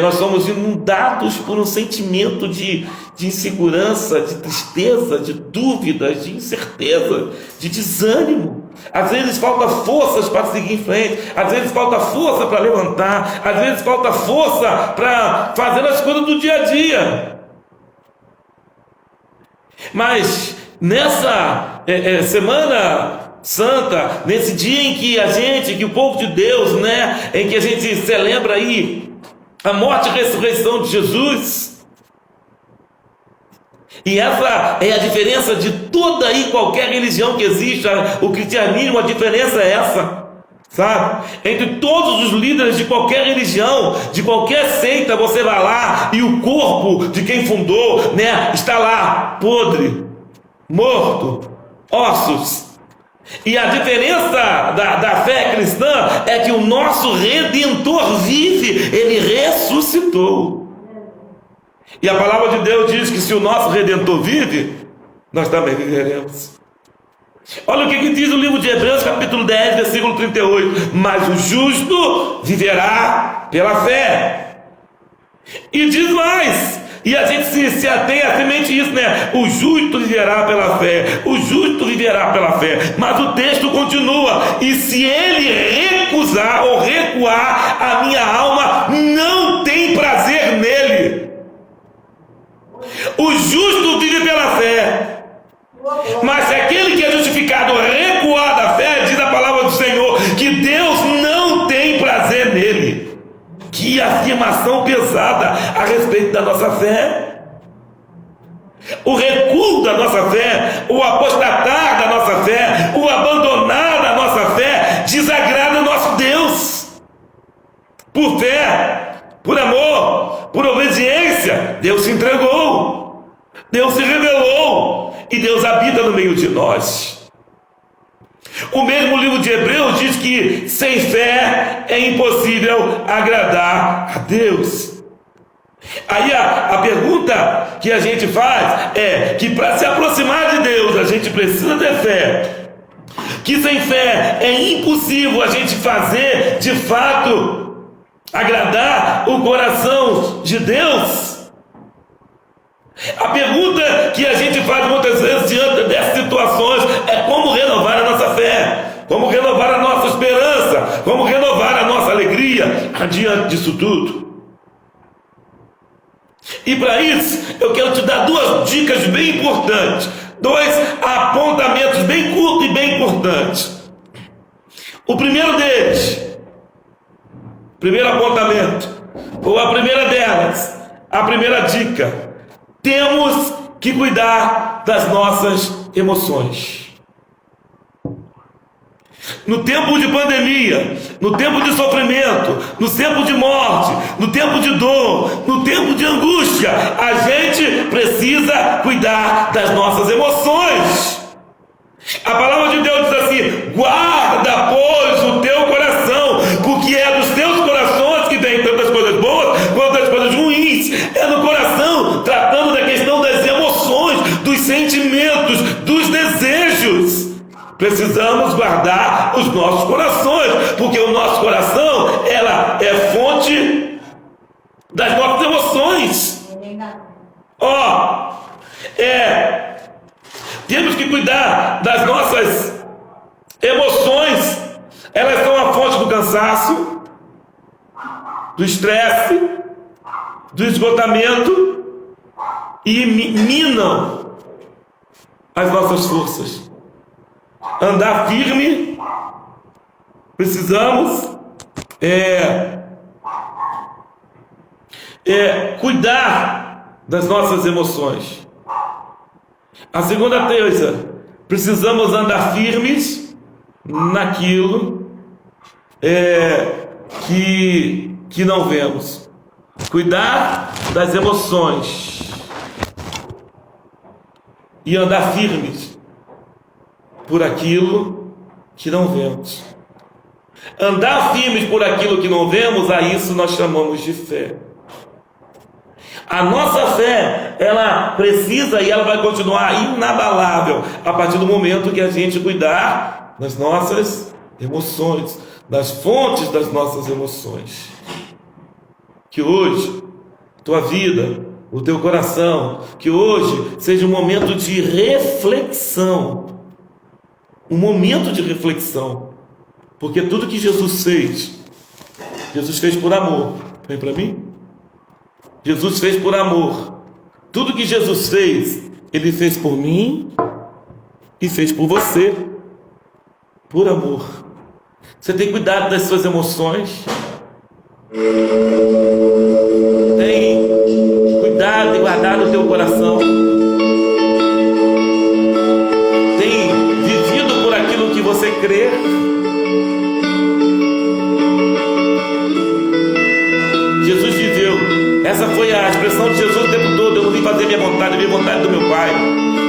nós somos inundados por um sentimento de insegurança, de tristeza, de dúvidas, de incerteza, de desânimo. Às vezes falta forças para seguir em frente, às vezes falta força para levantar, às vezes falta força para fazer as coisas do dia a dia. Mas nessa Semana Santa, nesse dia em que o povo de Deus, em que a gente celebra aí a morte e ressurreição de Jesus, e essa é a diferença de toda e qualquer religião que existe. O cristianismo, a diferença é essa, sabe? Entre todos os líderes de qualquer religião, de qualquer seita, você vai lá e o corpo de quem fundou, está lá, podre, morto, ossos. E a diferença da fé cristã é que o nosso Redentor vive, ele ressuscitou. E a palavra de Deus diz que se o nosso Redentor vive, nós também viveremos. Olha o que diz o livro de Hebreus, capítulo 10, versículo 38. Mas o justo viverá pela fé. E diz mais, e a gente se atém a semente isso, o justo viverá pela fé, o justo viverá pela fé. Mas o texto continua: e se ele recusar ou recuar, a minha alma não tem prazer nele. O justo vive pela fé, mas se aquele que é justificado recuar da fé, diz a palavra do Senhor que Deus não tem prazer nele. Que afirmação pesada a respeito da nossa fé. O recuo da nossa fé, o apostatar da nossa fé, o abandonar da nossa fé desagrada o nosso Deus. Por fé, por amor, por obediência, Deus se entregou, Deus se revelou e Deus habita no meio de nós. O mesmo livro de Hebreus diz que sem fé é impossível agradar a Deus. Aí a pergunta que a gente faz é que para se aproximar de Deus a gente precisa ter fé, que sem fé é impossível a gente fazer de fato agradar o coração de Deus. A pergunta que a gente faz muitas vezes diante dessas situações é como renovar a nossa fé, como renovar a nossa esperança, como renovar a nossa alegria diante disso tudo. E para isso, eu quero te dar duas dicas bem importantes, dois apontamentos bem curtos e bem importantes. O primeiro deles, primeiro apontamento, ou a primeira delas, a primeira dica: temos que cuidar das nossas emoções. No tempo de pandemia, no tempo de sofrimento, no tempo de morte, no tempo de dor, no tempo de angústia, a gente precisa cuidar das nossas emoções. A palavra de Deus diz assim: guarda, pois, o teu coração, porque é dos teus corações que vem tantas coisas boas quanto as coisas ruins. É no coração, tratando da questão das emoções, dos sentimentos, dos desejos. Precisamos guardar os nossos corações, porque o nosso coração, ela é fonte das nossas emoções. Temos que cuidar das nossas emoções. Elas são a fonte do cansaço, do estresse, do esgotamento e minam as nossas forças. Andar firme, precisamos cuidar das nossas emoções. A segunda coisa, precisamos andar firmes naquilo que não vemos. Cuidar das emoções e andar firmes por aquilo que não vemos. Andar firmes por aquilo que não vemos, a isso nós chamamos de fé. A nossa fé, ela precisa e ela vai continuar inabalável a partir do momento que a gente cuidar das nossas emoções, das fontes das nossas emoções. Que hoje, tua vida, o teu coração, que hoje seja um momento de reflexão. Um momento de reflexão, porque tudo que Jesus fez por amor. Vem para mim? Jesus fez por amor. Tudo que Jesus fez, Ele fez por mim e fez por você, por amor. Você tem cuidado das suas emoções? Tem cuidado e guardado o teu coração? Que você crê? Jesus viveu. Essa foi a expressão de Jesus o tempo todo: eu não vim fazer minha vontade do meu Pai.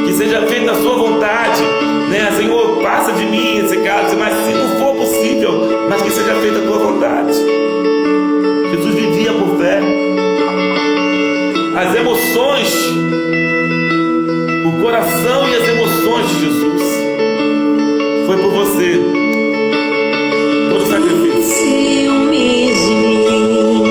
Que seja feita a sua vontade, né? Senhor, passa de mim esse caso, mas se não for possível, mas que seja feita a tua vontade. Jesus vivia por fé. As emoções, o coração e as emoções de Jesus foi por você, por sacrifício. Ciúmes de mim,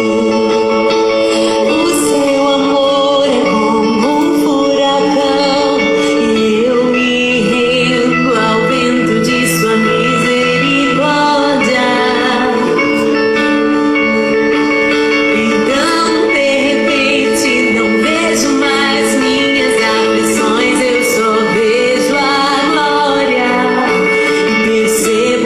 o seu amor é como um furacão, e eu me rendo ao vento de sua misericórdia. Então, de repente, não vejo mais minhas aflições, eu só vejo a glória. Percebo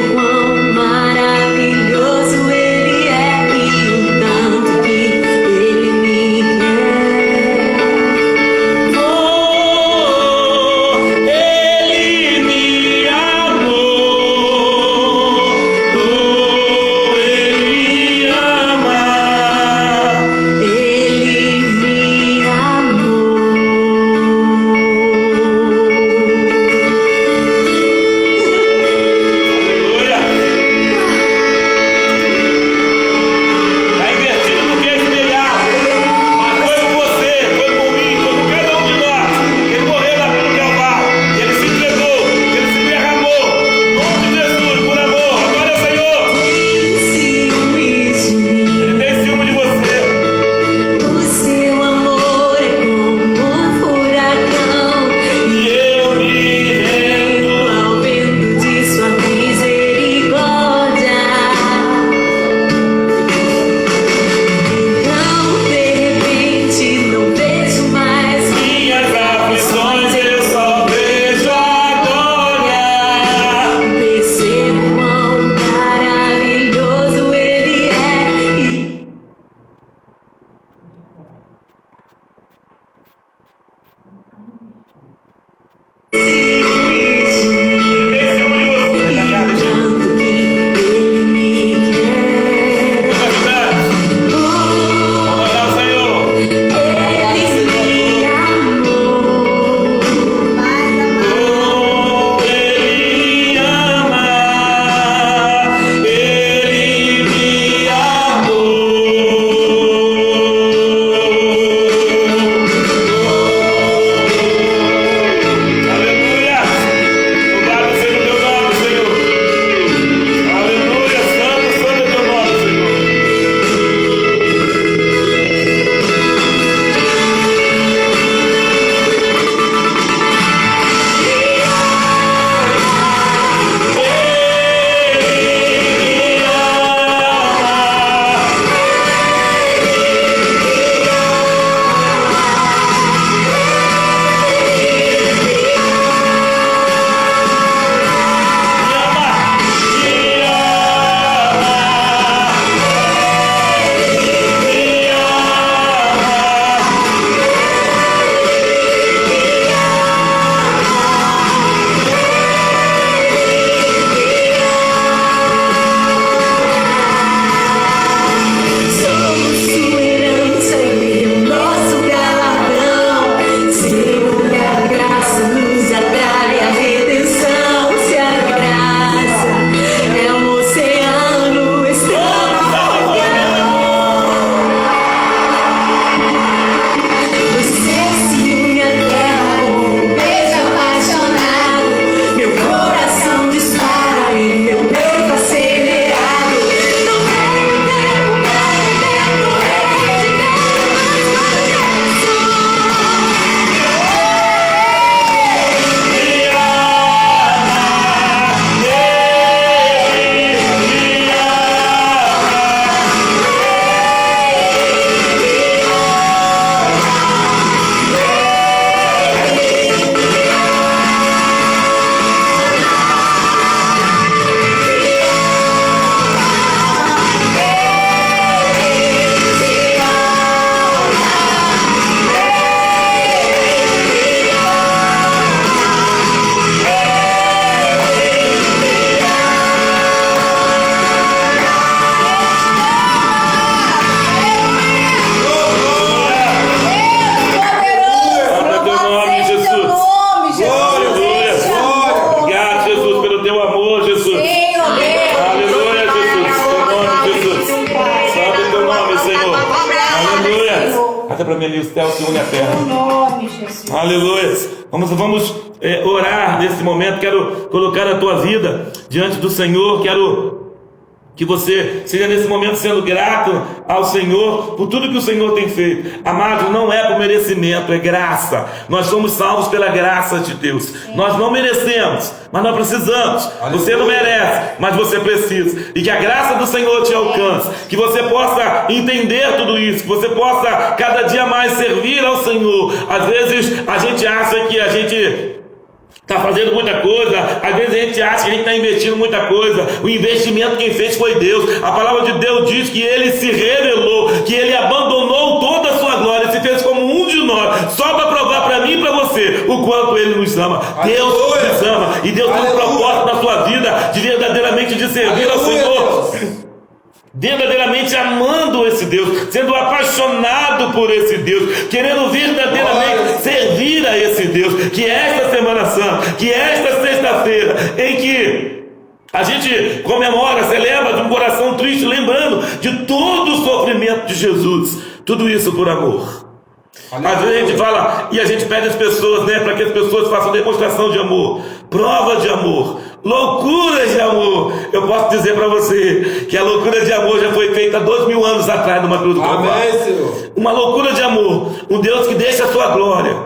céu se une à terra. No nome de Jesus. Aleluia. Vamos orar nesse momento. Quero colocar a tua vida diante do Senhor. Quero que você seja nesse momento sendo grato ao Senhor por tudo que o Senhor tem feito. Amado, não é por merecimento, é graça. Nós somos salvos pela graça de Deus. Nós não merecemos, mas nós precisamos. Você não merece, mas você precisa. E que a graça do Senhor te alcance. Que você possa entender tudo isso. Que você possa cada dia mais servir ao Senhor. Às vezes a gente acha que a gente está fazendo muita coisa, às vezes a gente acha que a gente está investindo muita coisa. O investimento quem fez foi Deus. A palavra de Deus diz que Ele se revelou, que Ele abandonou toda a sua glória, se fez como um de nós, só para provar para mim e para você o quanto Ele nos ama. Deus nos ama, e Deus tem um propósito na sua vida de verdadeiramente de servir ao Senhor. Verdadeiramente amando esse Deus, sendo apaixonado por esse Deus, querendo verdadeiramente servir a esse Deus. Que esta Semana Santa, que esta sexta-feira, em que a gente comemora, celebra de um coração triste, lembrando de todo o sofrimento de Jesus, tudo isso por amor. Às vezes a gente fala e a gente pede às pessoas, para que as pessoas façam demonstração de amor, prova de amor, loucura de amor. Eu posso dizer para você que a loucura de amor já foi feita 2000 anos atrás numa cruz do Calvário. Uma loucura de amor, um Deus que deixa a sua glória,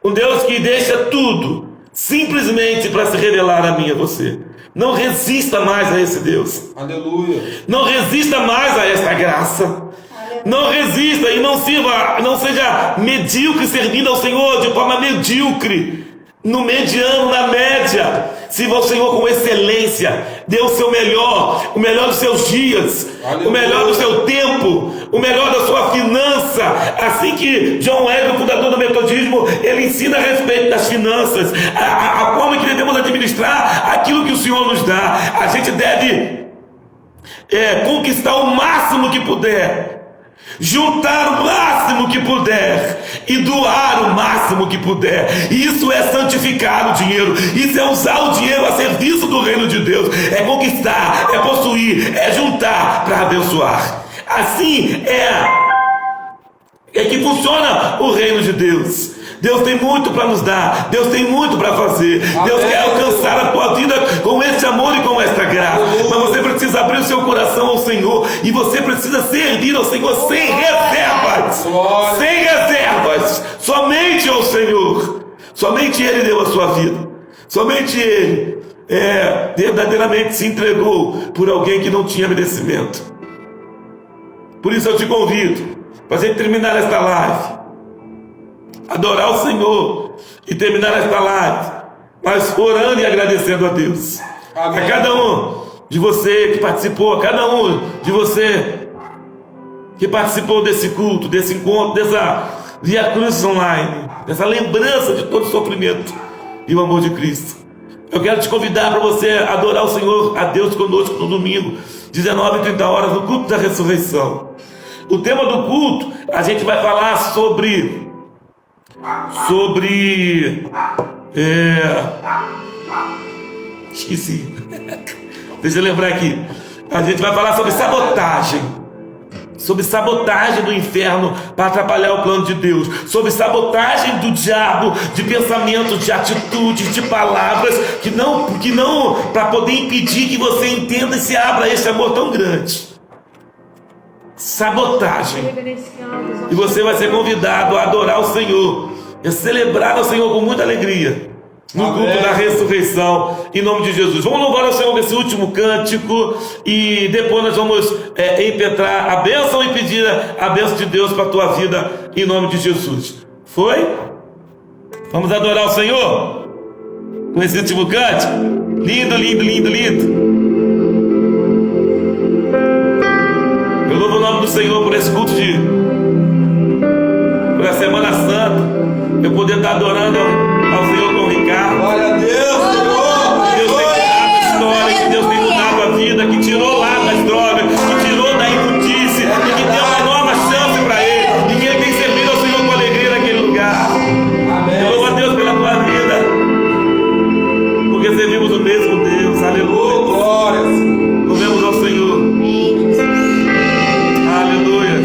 um Deus que deixa tudo simplesmente para se revelar a mim e a você. Não resista mais a esse Deus. Aleluia. Não resista mais a esta graça. Não resista e não seja medíocre servindo ao Senhor de forma medíocre, no mediano, na média. Sirva ao Senhor com excelência, dê o seu melhor, o melhor dos seus dias, o melhor do seu tempo, o melhor da sua finança. Assim que John Wesley, o fundador do metodismo, ele ensina a respeito das finanças, a forma que devemos administrar aquilo que o Senhor nos dá. A gente deve conquistar o máximo que puder, juntar o máximo que puder e doar o máximo que puder. Isso é santificar o dinheiro, isso é usar o dinheiro a serviço do reino de Deus, é conquistar, é possuir, é juntar para abençoar. Assim é que funciona o reino de Deus. Deus tem muito para nos dar, Deus tem muito para fazer. Deus quer alcançar a tua vida com esse amor e com esta graça. Mas você precisa abrir o seu coração ao Senhor, e você precisa servir ao Senhor sem reservas. Sem reservas, somente ao Senhor. Somente Ele deu a sua vida, somente Ele verdadeiramente se entregou por alguém que não tinha merecimento. Por isso eu te convido, para a gente terminar esta live, adorar o Senhor e terminar esta live, mas orando e agradecendo a Deus. Amém. A cada um de você que participou, a cada um de você que participou desse culto, desse encontro, dessa Via Cruz online, dessa lembrança de todo o sofrimento e o amor de Cristo. Eu quero te convidar para você adorar o Senhor, a Deus conosco no domingo, 19h30, no culto da ressurreição. O tema do culto, a gente vai falar sobre esqueci. Deixa eu lembrar aqui. A gente vai falar sobre sabotagem. Sobre sabotagem do inferno para atrapalhar o plano de Deus. Sobre sabotagem do diabo, de pensamentos, de atitudes, de palavras que não para poder impedir que você entenda e se abra a esse amor tão grande. Sabotagem. E você vai ser convidado a adorar o Senhor, a celebrar o Senhor com muita alegria no culto da ressurreição, em nome de Jesus. Vamos louvar ao Senhor nesse último cântico, e depois nós vamos impetrar a bênção e pedir a bênção de Deus para a tua vida, em nome de Jesus. Foi? Vamos adorar o Senhor com esse último cântico. Lindo, lindo, lindo, lindo. Eu louvo o nome do Senhor por esse culto por a Semana Santa, eu poder estar adorando ao Senhor com o Ricardo. Glória a Deus, Senhor. Deus tem mudado a história, que Deus tem mudado a vida, que tirou lá das drogas, que tirou da imundície, e que deu uma nova chance para ele, e que ele tem servido ao Senhor com alegria naquele lugar. Amém. Eu louvo a Deus pela tua vida, porque servimos o mesmo Deus. Aleluia. Glórias. Louvemos ao Senhor. Aleluia.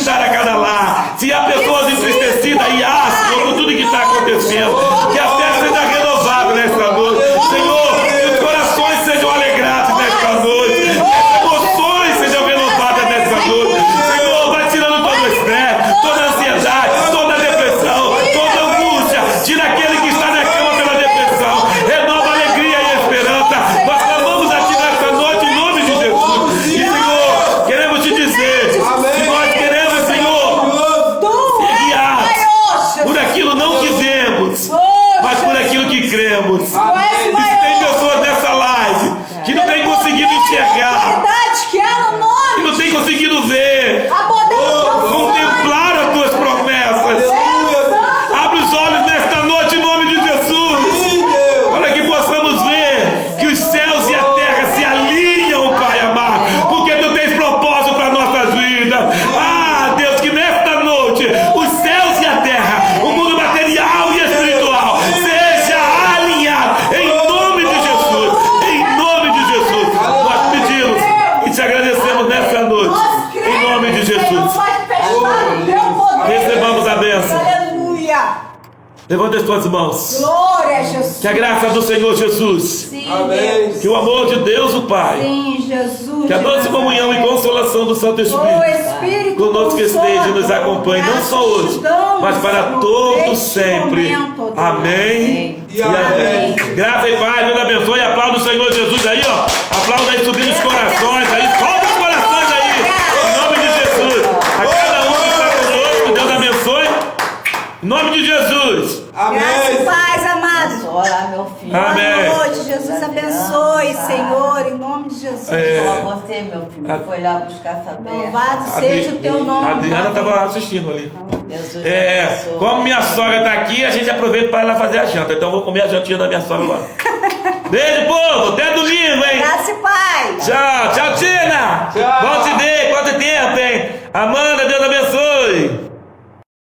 visitar a cada lar. Se há pessoas entristecidas e ácidas com tudo que está acontecendo, que a fé seja renovada nesta noite. Senhor, que os corações sejam alegrados nesta noite. Que as emoções sejam renovadas nesta noite. Senhor, vai tirando todo o estresse, toda a ansiedade, toda a depressão, toda a angústia. Tira aquele que está na cama pela depressão. Renova a alegria e a esperança. Nós clamamos a Ti nesta noite em nome de Jesus. E, Senhor, queremos Te dizer que nós queremos, Senhor, ser guiados por aquilo não que vemos, mas por aquilo que cremos. E se tem pessoas nessa live que não tem conseguido enxergar, que não tem conseguido ver, contemplar as Tuas promessas, abre os olhos nesta noite em nome de Jesus, para que possamos ver que os céus e a terra se alinham, Pai amado, porque Tu tens propósito para nossas vidas. Ah, Deus, que nesta noite os céus e a terra, o mundo material e espiritual, seja alinhado em nome de Jesus. Em nome de Jesus, nós pedimos e te agradecemos nesta noite, em nome de Jesus. Recebamos a bênção. Aleluia. Levanta as tuas mãos. Glória a Jesus. Que a graça do Senhor Jesus, Sim, Amém. que o amor de Deus o Pai, Sim, Jesus. que a doce comunhão e consolação do Santo O Espírito Espírito conosco esteja e nos acompanhe, não só hoje, mas para todos sempre. Amém E amém. Graça e paz, Deus abençoe. Aplauda o Senhor Jesus aí, ó. Aplauda aí, subindo os corações aí. Sobe os corações aí. Em nome de Jesus. A cada um que está conosco, Deus abençoe. Em nome de Jesus. Graça e Amém. paz, amados. Olá, meu filho. Amém. Boa noite. Jesus abençoe, Senhor, em nome de Jesus. Só você, meu filho, foi lá buscar saber. Louvado seja o teu nome. A Adriana estava assistindo ali. Jesus É, como minha sogra está aqui, a gente aproveita para ela fazer a janta. Então eu vou comer a jantinha da minha sogra lá. Beijo, povo. Até domingo, hein? Graça e paz. Tchau, tchau, Tina. Tchau. Bom te ver, quanto tempo, hein? Amanda, Deus